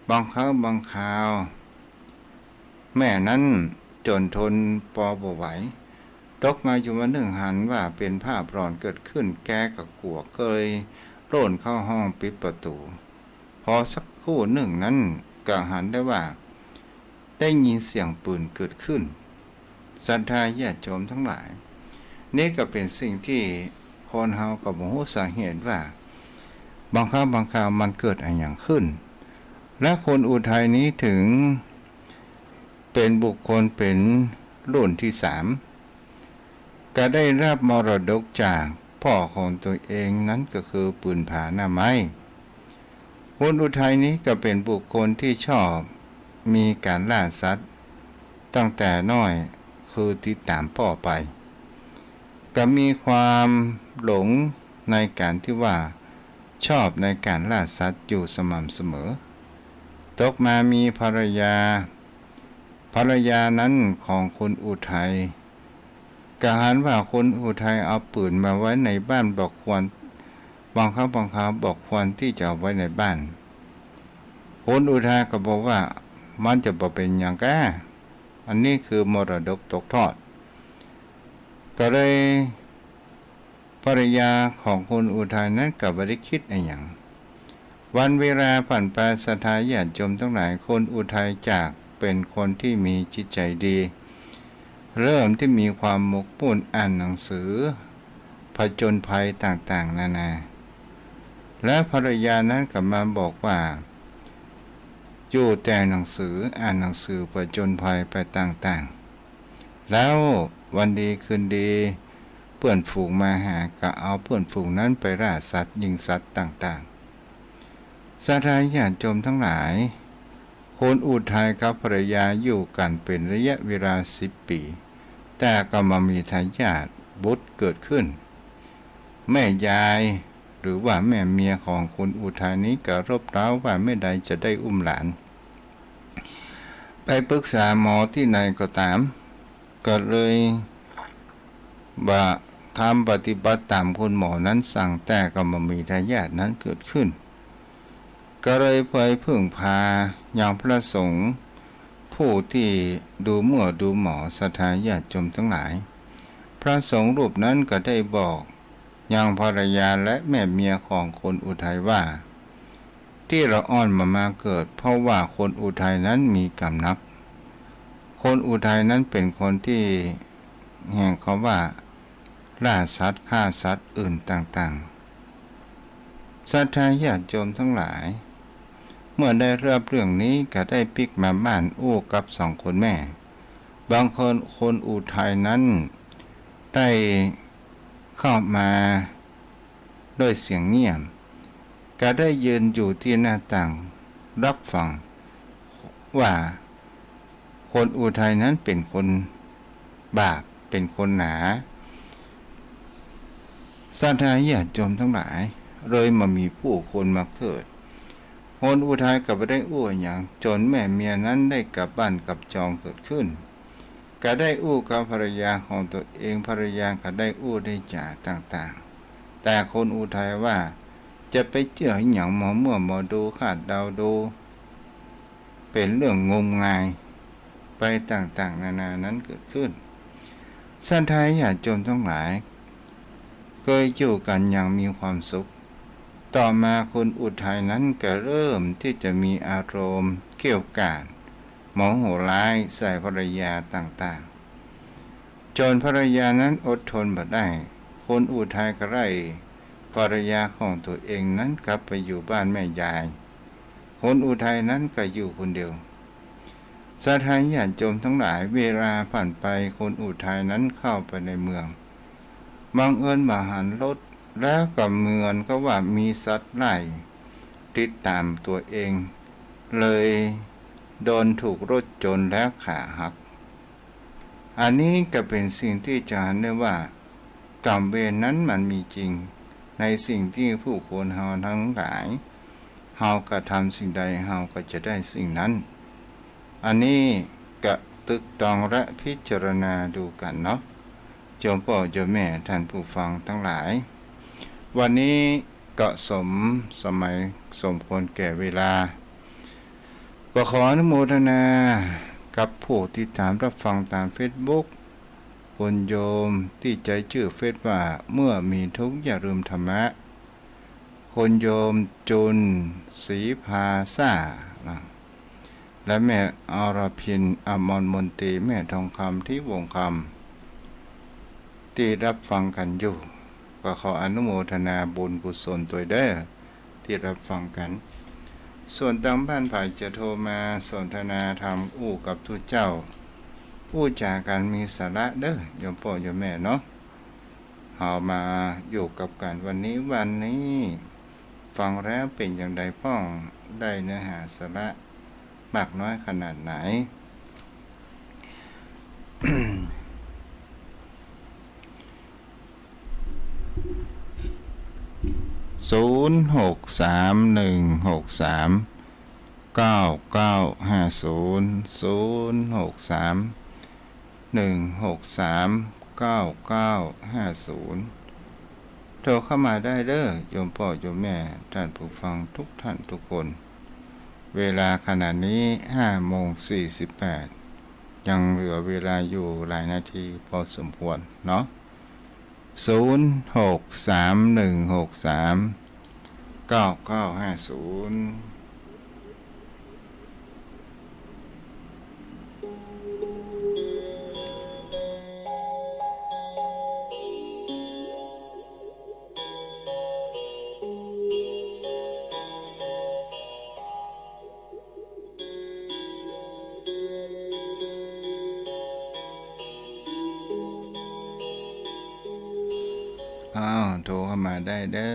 บางครั้งบางคราวแม่นั้นจนทนปอบ่ไหวตกมาอยู่วันหนึ่งหันว่าเป็นภาพร้อนเกิดขึ้นแกก็กลัวเคยโร่นเข้าห้องปิดประตูพอสักครู่หนึ่งนั้นก็หันได้ว่าได้ยินเสียงปืนเกิดขึ้นศรัทธาญาติโยมทั้งหลายนี่ก็เป็นสิ่งที่คนเฮาก็บ่ฮู้สาเหตุว่าบางครั้งบางคราวมันเกิดอะไรอย่างขึ้นและคนอุทัยนี้ถึงเป็นบุคคลเป็นรุ่นที่3ก็ได้รับมรดกจากพ่อของตัวเองนั้นก็คือปืนผาหน้าไม้คนอุทัยนี้ก็เป็นบุคคลที่ชอบมีการล่าสัตว์ตั้งแต่น้อยเค คือติดตามพ่อไปก็มีความหลงในการที่ว่าชอบในการล่าสัตว์อยู่สม่ำเสมอตกมามีภรรยานั้นของคนอุทัยก็หันว่าคนอุทัยเอาปืนมาไว้ในบ้านบอกควรบางครั้งบอกควรที่จะเอาไว้ในบ้านคนอุทัยก็บอกว่ามันจะบ่เป็นอย่างแก่อันนี้คือมรดกตกทอดก็เลยภรรยาของคนอุทัยนั้นก็ไม่ได้คิดอะไรอย่างวันเวลาผ่านไปศรัทธาญาติโยมทั้งหลายคนอุทัยจากเป็นคนที่มีจิตใจดีเริ่มที่มีความหมกมุ่นอ่านหนังสือผจญภัยต่างๆนานาและภรรยานั้นก็มาบอกว่าอยู่แต่หนังสืออ่านหนังสือผจญภัยไปต่างๆแล้ววันดีคืนดีเพื่อนฝูงมาหาก็เอาเพื่อนฝูงนั้นไปล่าสัตว์ยิงสัตว์ต่างๆศรัทธาญาติโยมทั้งหลายคนอุทัยกับภรรยาอยู่กันเป็นระยะเวลา10 ปีแต่ก็มามีทายาทบุตรเกิดขึ้นแม่ยายหรือว่าแม่เมียของคนอุทัยนี้ก็รบเร้าว่าไม่ใดจะได้อุ้มหลานไปปรึกษาหมอที่ไหนก็ตามก็เลยว่าทำปฏิบัติตามคุณหมอนั้นสั่งแต่ก็มามีทายาทนั้นเกิดขึ้นก็เลยไปพึ่งพาอย่างพระสงฆ์ผู้ที่ดูหมอศรัทธาญาติโยมทั้งหลายพระสงฆ์รูปนั้นก็ได้บอกอย่างภรรยาและแม่เมียของคนอุทัยว่าที่เราอ้อนมาเกิดเพราะว่าคนอุทัยนั้นมีกรรมนักคนอุทัยนั้นเป็นคนที่แห่งเขาว่าล่าสัตว์ฆ่าสัตว์อื่นต่างๆศรัทธาญาติโยมทั้งหลายเมื่อได้รับเรื่องนี้ก็ได้ปิกมาบ้านอู้กับ2 คนแม่บางคนอุทัยนั้นได้เข้ามาด้วยเสียงเงียบก็ได้ยืนอยู่ที่หน้าต่างรับฟังว่าคนอุทัยนั้นเป็นคนบาปเป็นคนหนาศรัทธาญาติโยมทั้งหลายเลยมามีผู้คนมาเกิดคนอุทัยก็ไม่ได้อู้อย่างจนแม่เมียนั้นได้กลับบ้านกับจองเกิดขึ้นก็ได้อู้กับภรรยาของตัวเองภรรยาก็ได้อู้ได้จ่าต่างๆแต่คนอุทัยว่าจะไปเชื่ออย่างหมอดูคาดเดาดูเป็นเรื่องงมงายไปต่างๆนานานั้นเกิดขึ้นศรัทธาญาติโยมทั้งหลายเคยอยู่กันอย่างมีความสุขต่อมาคนอุทัยนั้นก็เริ่มที่จะมีอารมณ์เกี่ยวกาดโมโหร้ายใส่ภรรยาต่างๆจนภรรยานั้นอดทนบ่ได้คนอุทัยก็ไล่ภรรยาของตัวเองนั้นกลับไปอยู่บ้านแม่ยายคนอุทัยนั้นก็อยู่คนเดียวศรัทธาญาติโยมทั้งหลายเวลาผ่านไปคนอุทัยนั้นเข้าไปในเมืองบังเอิญมาหันรถแล้วก็เหมือนก็ว่ามีสัตว์ไล่ติดตามตัวเองเลยโดนถูกรถชนแล้วขาหักอันนี้ก็เป็นสิ่งที่จะเห็นได้ว่ากรรมเวรนั้นมันมีจริงในสิ่งที่ผู้คนเฮาทั้งหลายเฮากระทำสิ่งใดเฮาก็จะได้สิ่งนั้นอันนี้ก็ตึกตองและพิจารณาดูกันเนาะโยมพ่อโยมแม่ท่านผู้ฟังทั้งหลายวันนี้ก็สมัยสมควรแก่เวลาก็ขออนุโมทนากับผู้ที่ตามรับฟังตาม Facebook คนโยมที่ใจชื่อเฟซว่าเมื่อมีทุกข์อย่าลืมธรรมะคนโยมจุนศรีภาษาและแม่อรพินอมรมนตรีแม่ทองคำที่วงคำที่รับฟังกันอยู่ก็ขออนุโมทนาบุญกุศลตัวเด้อที่รับฟังกันส่วนทางบ้านฝ่ายจะโทรมาสนทนาธรรมอู้กับทุกเจ้าอู้จากันมีสาระเด้อโยมพ่อโยมแม่เนาะเอามาอยู่กับกันวันนี้ฟังแล้วเป็นอย่างใดพ้องได้เนื้อหาสาระมากน้อยขนาดไหน โทรเข้ามาได้เด้อโยมพ่อโยมแม่ท่านผู้ฟังทุกท่านทุกคนเวลาขณะนี้5:48ยังเหลือเวลาอยู่หลายนาทีพอสมควรเนาะ0631639950โทรเข้ามาได้เด้อ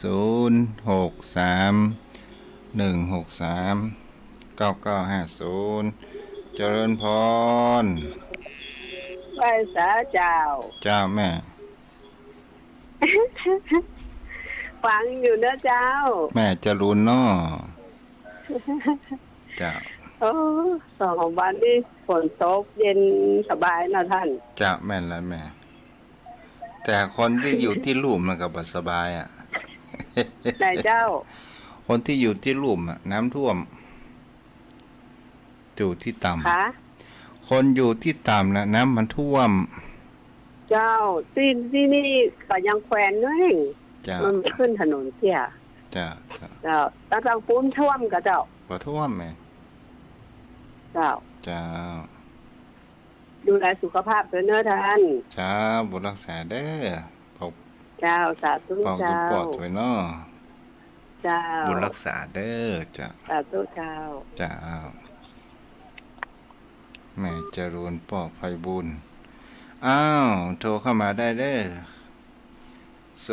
0631639950เจริญพรไหว้สาเจ้าเจ้าแม่ฟังอยู่นะเจ้าแม่จะรุนเนาะเจ้า2 วันนี้ฝนตกเย็นสบายนะท่านเจ้าแม่นแล้วแม่แต่คนที่อยู่ที่ลุ่มมันก็บ่สบายได้เจ้าคนที่อยู่ที่ลุ่มน้ำท่วมอยู่ที่ต่ำค่ะคนอยู่ที่ต่ำนะน้ำมันท่วมเจ้าที่นี่ก็ยังแขวนด้วยมันขึ้นถนนเสียเจ้าตั้งปูนท่วมกับเจ้าบ่ท่วมแม่เจ้าดูแลสุขภาพด้วยเน้อท่านจ้าบุญรักษาเด้อเจ้าสาธุเจ้าปลอดไว้เนาะเจ้าบุญรักษาเด้อจ้าสาธุเจ้าแม่จรูนปอกไพบุญโทรเข้ามาได้เด้อ0631639950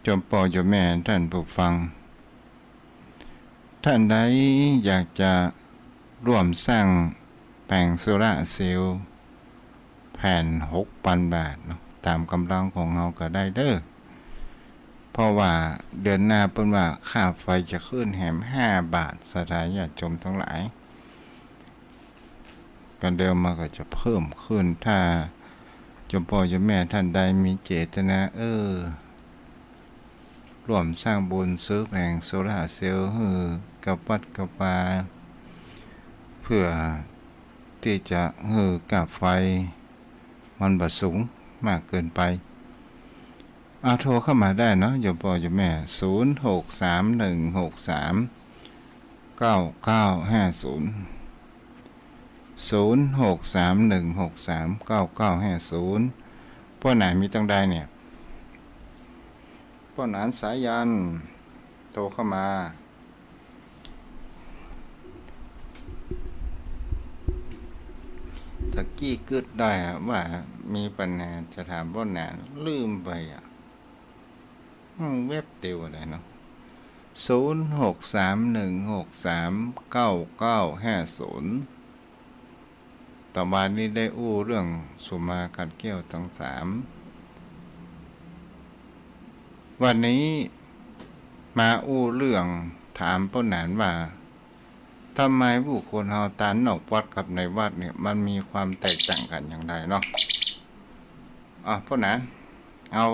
จมปอโยมแม่ท่านผู้ฟังท่านใดอยากจะร่วมสร้างแผงโซล่าร์เซลล์แผ่น 6,000 บาทเนาะตามกำลังของเราก็ได้เด้อเพราะว่าเดือนหน้าเพิ่นว่าค่าไฟจะขึ้นแหม5 บาทสถานญาติโยมทั้งหลายกันเดิมมาก็จะเพิ่มขึ้นถ้าโยมพ่อโยมแม่ท่านใดมีเจตนาร่วมสร้างบุญซื้อแผงโซล่าร์เซลล์ให้กับวัดกับวาเพื่อที่จะให้กับไฟมันบ่สูงมากเกินไปโทรเข้ามาได้เนาะโยมพ่อโยมแม่0631639950พ่อไหนมีตั้งใดเนี่ยพ่อหนานสายันโทรเข้ามาตะกี้กึดได้ว่ามีปัญหาจะถามพ่อหนานลืมไปเว็บเตียวอะไรเนาะ0631639950ต่อมานี้ได้เรื่องสุมาขัดเกี้ยวทั้ง3วันนี้มาเรื่องถามพ่อหนานว่าทำไมบุคคลเฮาตานนอกวัดกับในวัดเนี่ยมันมีความแตกต่างกันอย่างไรเนาะพ่อหนานเอา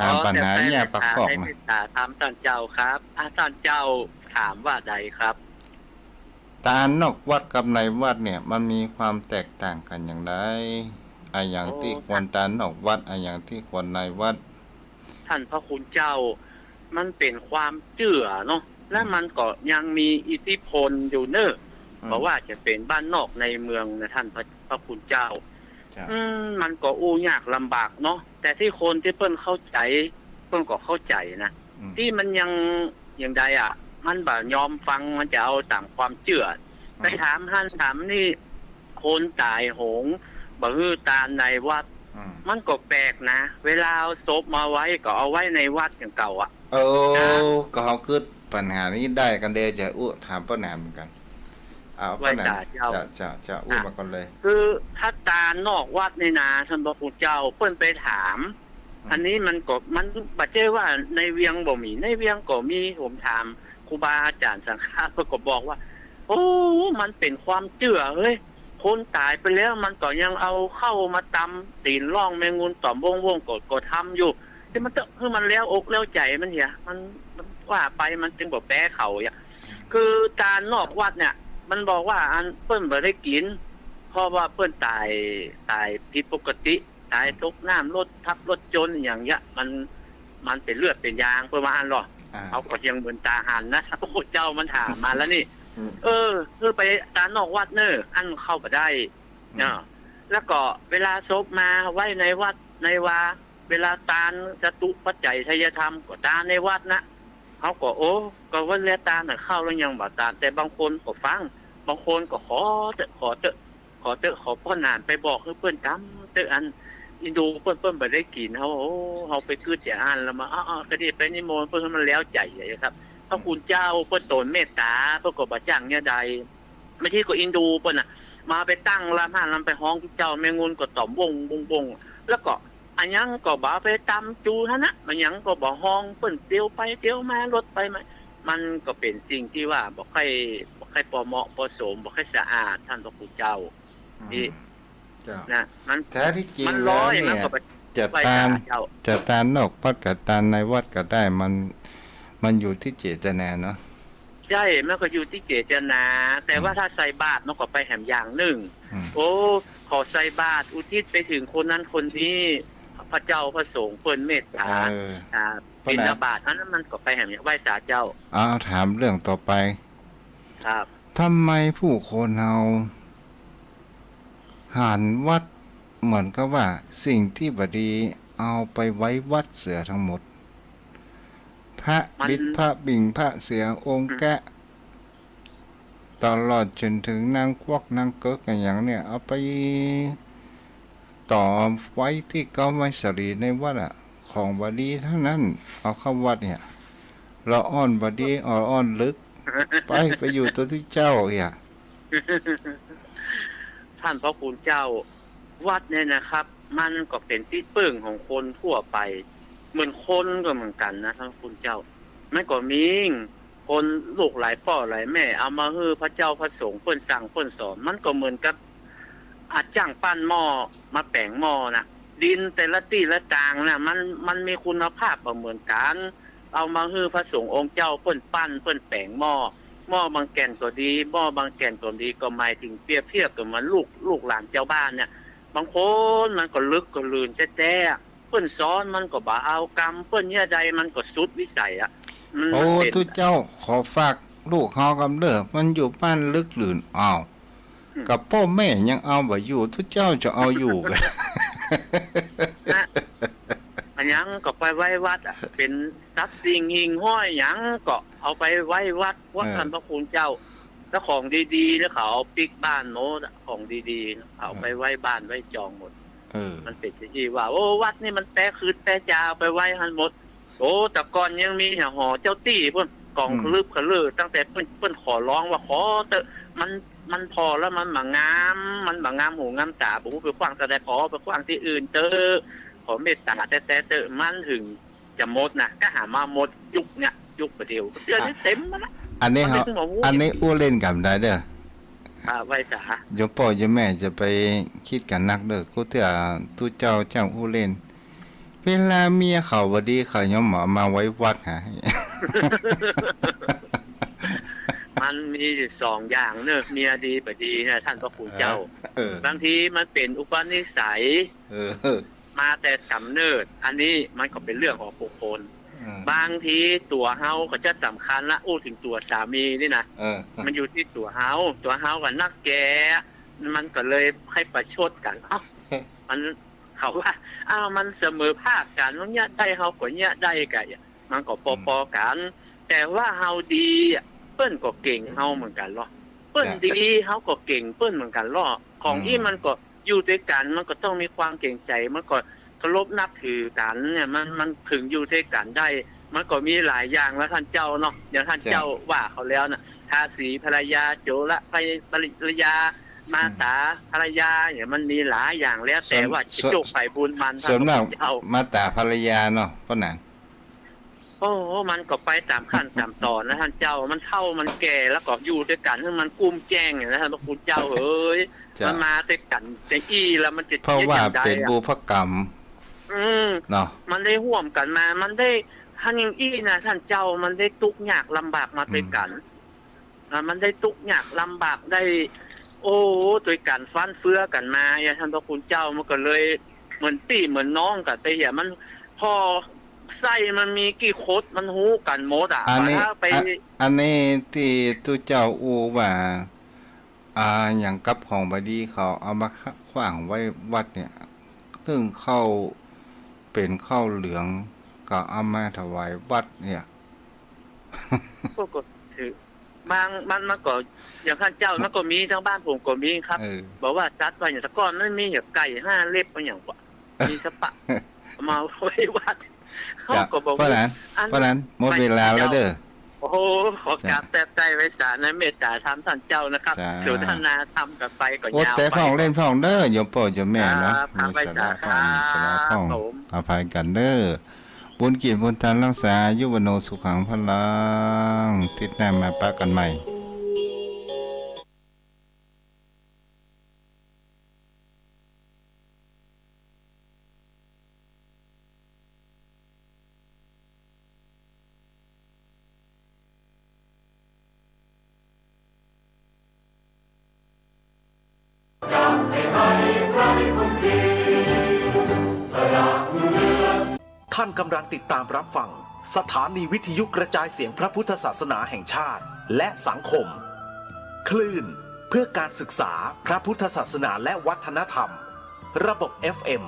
ถามปัญหาแย่ประกอบมาถามท่านเจ้าครับท่านเจ้าถามว่าใดครับตานนอกวัดกับในวัดเนี่ยมันมีความแตกต่างกันอย่างไรอย่างที่ควรตานนอกวัดอย่างที่ควรในวัดท่านพระคุณเจ้ามันเป็นความเชื่อเนาะและมันก็ยังมีอิทธิพลอยู่เนอะเพราะว่าจะเป็นบ้านนอกในเมืองนะท่านพระคุณเจ้ามันก็ยากลำบากเนาะแต่ที่คนที่เพิ่นเข้าใจเพิ่นก็เข้าใจนะที่มันยังอย่างใดมันบ่ยอมฟังมันจะเอาตามความเชื่อไปถามท่านถามนี่คนตายโหงบ่ฮือตามในวัดมันก็แปลกนะเวลาเอาศพมาไว้ก็เอาไว้ในวัดอย่างเก่า โอ้ก็เขาคือปัญหานี้ได้กันเดจะอู้ถามป้าแหนมเหมือนกันเอาป้าแหนมจะอู้มาก่อนเลย คือถ้าตานอกวัดในนาท่านพระคุณเจ้าเพิ่นไปถาม อันนี้มันก็มันบัดเจ้ว่าในเวียงบ่มีในเวียงก็มีผมถามครูบาอาจารย์สังฆาเพิ่นก็บอกว่า โอ้มันเป็นความเชื่อเฮ้ยคนตายไปแล้วมันก็ยังเอาเข้ามาตำตีนร่องแมงมุนต่อมวงก็ทำอยู่แต่มันคือมันแล้วอกแล้วใจมันเหี้ยมันว่าไปมันจึงบ่แป้เขาอ่ะคือการนอกวัดเนี่ยมันบอกว่าอันเปิ้นบ่ได้กินเพราะว่าเปิ้นตายผิดปกติตายตกน้ำรถทับรถจนอย่างเงี้ยมันเป็นเลือดเป็นยางประมาณหรอเอาก็ยังเหมือนตาหันนะพระคุณเจ้ามันถามมาแล้วนี่คือไปตานอกวัดเนออันเข้าไปได้เนาะแล้วก็เวลาศพมาไว้ในวัดในวาเวลาตานจตุปัจจัยทายธรรมก็ตานในวัดนะเขาก็โอ้ก็ว่าแล้วตานน่ะเข้าแล้วยังบ่ตานแต่บางคนก็ฟังบางคนก็ขอพ่อนานไปบอกให้เพื่อนกำเตออันอินดูเพื่อนไปได้กินเขาไปคืดเสียอันแล้วมาก็ดีไปนิมนต์เพื่อนมันแล้วใจใหญ่ครับพระคุณเจ้าเพื่อนตนเมตตาเพื่อนก็บาจ้างเนี่ยใดไม่ที่ก็อินดูเพื่อนน่ะมาไปตั้งละห้าลำไปห้องเจ้าแมงุนก็ต่อมวงแล้วก็อันยังก็บ่ไปตำจูท่านะมันยังก็บ่ห้องเปิ้นเตียวไปเตียวมารถไปมามันก็เป็นสิ่งที่ว่าบ่ค่อยพอเหมาะพอสมบ่ค่อยสะอาดท่านพระคุณเจ้าที่นะมันแท้ที่จริงมันแล้วเนี่ยจะตานนอกวัดกับตานในวัดก็ได้มันอยู่ที่เจตนาเนาะใช่มันก็อยู่ที่เจตนาแต่ว่าถ้าใส่บาตรมันก็ไปแหมอย่างหนึ่งโอ้ขอใส่บาตรอุทิศไปถึงคนนั้นคนนี้พระเจ้าพระสงฆ์เพิ่นเมตตาบิณฑบาตอันนั้นมันก็ไปแหมไหว้ศาลเจ้าถามเรื่องต่อไปครับทำไมผู้คนเฮาหันวัดเหมือนกับว่าสิ่งที่บดีเอาไปไว้วัดเสือทั้งหมดพระบิดพระบิ่งพระเสือองค์แกะตลอดจนถึงนางควักนางเกิกอย่างเนี่ยเอาไปต่อไว้ที่เก้าไม้สรีในวัดของบดีเท่านั้นเอาเข้าวัดเนี่ยเราอ้อนบดีอ้อนลึกไปอยู่ตัวที่เจ้าเนี่ยท่านพระคุณเจ้าวัดเนี่ยนะครับมันก็เป็นที่ปึ้งของคนทั่วไปเหมือนคนก็เหมือนกันนะท่านคุณเจ้ามันก็มีคนลูกหลายพ่อหลายแม่เอามาฮือพระเจ้าพระสงฆ์เพิ่นสั่งเพิ่นสอนมันก็เหมือนกับอาจ้างปั้นหม้อมาแปลงหม้อนะดินแต่ละที่ละจางนะมันมีคุณภาพบ่เหมือนกันเอามาฮือพระสงฆ์องค์เจ้าเพิ่นปั้นเพิ่นแปลงหม้อบางแก่นก็ดีหม้อบางแก่นก็ดีก็หมายถึงเปรียบเทียบกับมันลูกหลานเจ้าบ้านเนี่ยบางคนมันก็ลึกก็ลื่นแท้ๆเพิ่นสอนมันก็บ่เอากรรมเพิ่นเนี่ยใดมันก็สุดวิสัยโอ้ทุกเจ้าขอฝากลูกเฮากำเด้อมันอยู่บ้านลึกลื่นกับพ่อแม่ยังเอาบ่อยู่ทุกเจ้าจะเอาอยู่กันนะอันยังก็ไปไว้วัดเป็นทรัพย์สิ่งหิ่งห้อยหยังก็เอาไปไว้วัดท่านพระคุณเจ้าถ้าของดีๆแล้วเขาเอาปิกบ้านโน้ตของดีๆเอาไปไว้บ้านไว้จองหมดมันเป็นที่ว่าโอ้วัดนี่มันแต่คืนแต่จาไปไว้หันหมดโอ้แต่ก่อนยังมีหอเจ้าตี้เพิ่นกองคลึบคลือตั้งแต่เพิ่นขอร้องว่าขอเตอะมันพอแล้วมันบางงามหูงามตาผมไปกว้างแต่ได้ขอไปกว้างที่อื่นเตอขอเมตตาแต่เตอมันถึงจะหมดนะก็หามาหมดยุคประเดี๋ยวเจอเต็มมาละอันนี้อู้เล่นกับได้เด้อไว้สาโยมพ่อโยมแม่จะไปคิดกันนักเด้อกูเถอะตู้เจ้าอู้เล่นเวลาเมียเขาบ่ดีเขายอมมาไว้วัดมันมี2อย่างเนอะเมียดีบ่ดีนะท่านพระคุณเจ้าบางทีมันเป็นอุปนิสัยมาแต่กำเนิดอันนี้มันก็เป็นเรื่องของบุคคลบางทีตัวเฮาก็จะสำคัญละถึงตัวสามีนี่นะมันอยู่ที่ตัวเฮากับนักแกมันก็เลยให้ประชดกันมันเขาว่ามันเสมอภาคกันว่าเนี่ยได้เฮาก็เนี่ยได้กันมันก็ปอๆกันแต่ว่าเฮาดีเปิ้นก็เก่งเฮาเหมือนกันหรอเปิ้นดีเฮาก็เก่งเปิ้นเหมือนกันหรอของอีมันก็อยู่ด้วยกันมันก็ต้องมีความเกรงใจมันก็เคารพนับถือกันเนี่ยมันถึงอยู่ด้วยกันได้ มันก็มีหลายอย่างแล้วท่านเจ้าเนาะอย่างท่านเจ้าว่าเขาแล้วน่ะทาสีภรรยาโจละภรรยามาตาภรรยาอย่างมันมีหลายอย่างแล้วแต่ว่าจะโจกใส่บุญมัน ส่วนมาก เจ้า มาตาภรรยาเนาะพ่อหนัง โอ้มันก็ไปตามขั้นตามตอนนะท่านเจ้ามันเฒ่ามันแก่แล้วก็อยู่ด้วยกันให้มันกุ้มแจ้งอย่างนะท่านพระคุณเจ้าเอ้ยมันมาด้วยกันแต่แล้วมันจะ เพราะว่าเป็นบุพกรรมเนาะ มันได้ห่วมกันมามันได้ท่านอย่างนะท่านเจ้ามันได้ทุกข์ยากลำบากมาด้วยกันมันได้ทุกข์ยากลำบากได้ โอ้ด้วยกันฟันเฟือกันมาอย่างท่านพระคุณเจ้ามันก็เลยเหมือนพี่เหมือนน้องกันแต่อย่ามันพอไส้มันมีกี่โคตรมันหูกันหมดอ่ะ อันนี้ ถ้าไป อันนี้ที่ตู้เจ้าอูว่าอย่างกับของบดีเขาเอามาขว้างไว้วัดเนี่ยซึ่งเข้าเป็นข้าวเหลืองก็เอามาถวายวัดเนี่ย ก็ถือบางมันก็อย่างท่านเจ้ามันก็มีทั้งบ้านผมก็มีครับบอกว่าซัดไว้อย่างตะก้อนมันมีอย่างไก่5 เล็บอย่างกว่ามีสปะมาไว้วัดเขาก็บอกว่าเพราะนั้นหมดเวลาแล้วเด้อโอ้โหขอกราบแต่ใจไว้สารในเมตตาธรรมท่านเจ้านะครับสุทนาธรรมกันไปก็ยาวไปแต่พ่องเล่นพ่องเด้อโยมพ่อโยมแม่เนาะมีสาระพ่องมีสาระพ่องอภัยกันเด้อบุญกิจบุญทานรักษายุวโนสุขังพลังติดแนมมาปะกันใหม่ท่านกำลังติดตามรับฟังสถานีวิทยุกระจายเสียงพระพุทธศาสนาแห่งชาติและสังคมคลื่นเพื่อการศึกษาพระพุทธศาสนาและวัฒนธรรมระบบ FM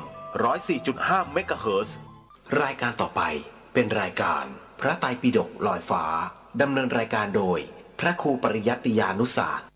104.5 เมกะเฮิรตซ์รายการต่อไปเป็นรายการพระไตรปิฎกลอยฟ้าดำเนินรายการโดยพระครูปริยัติยานุศาสตร์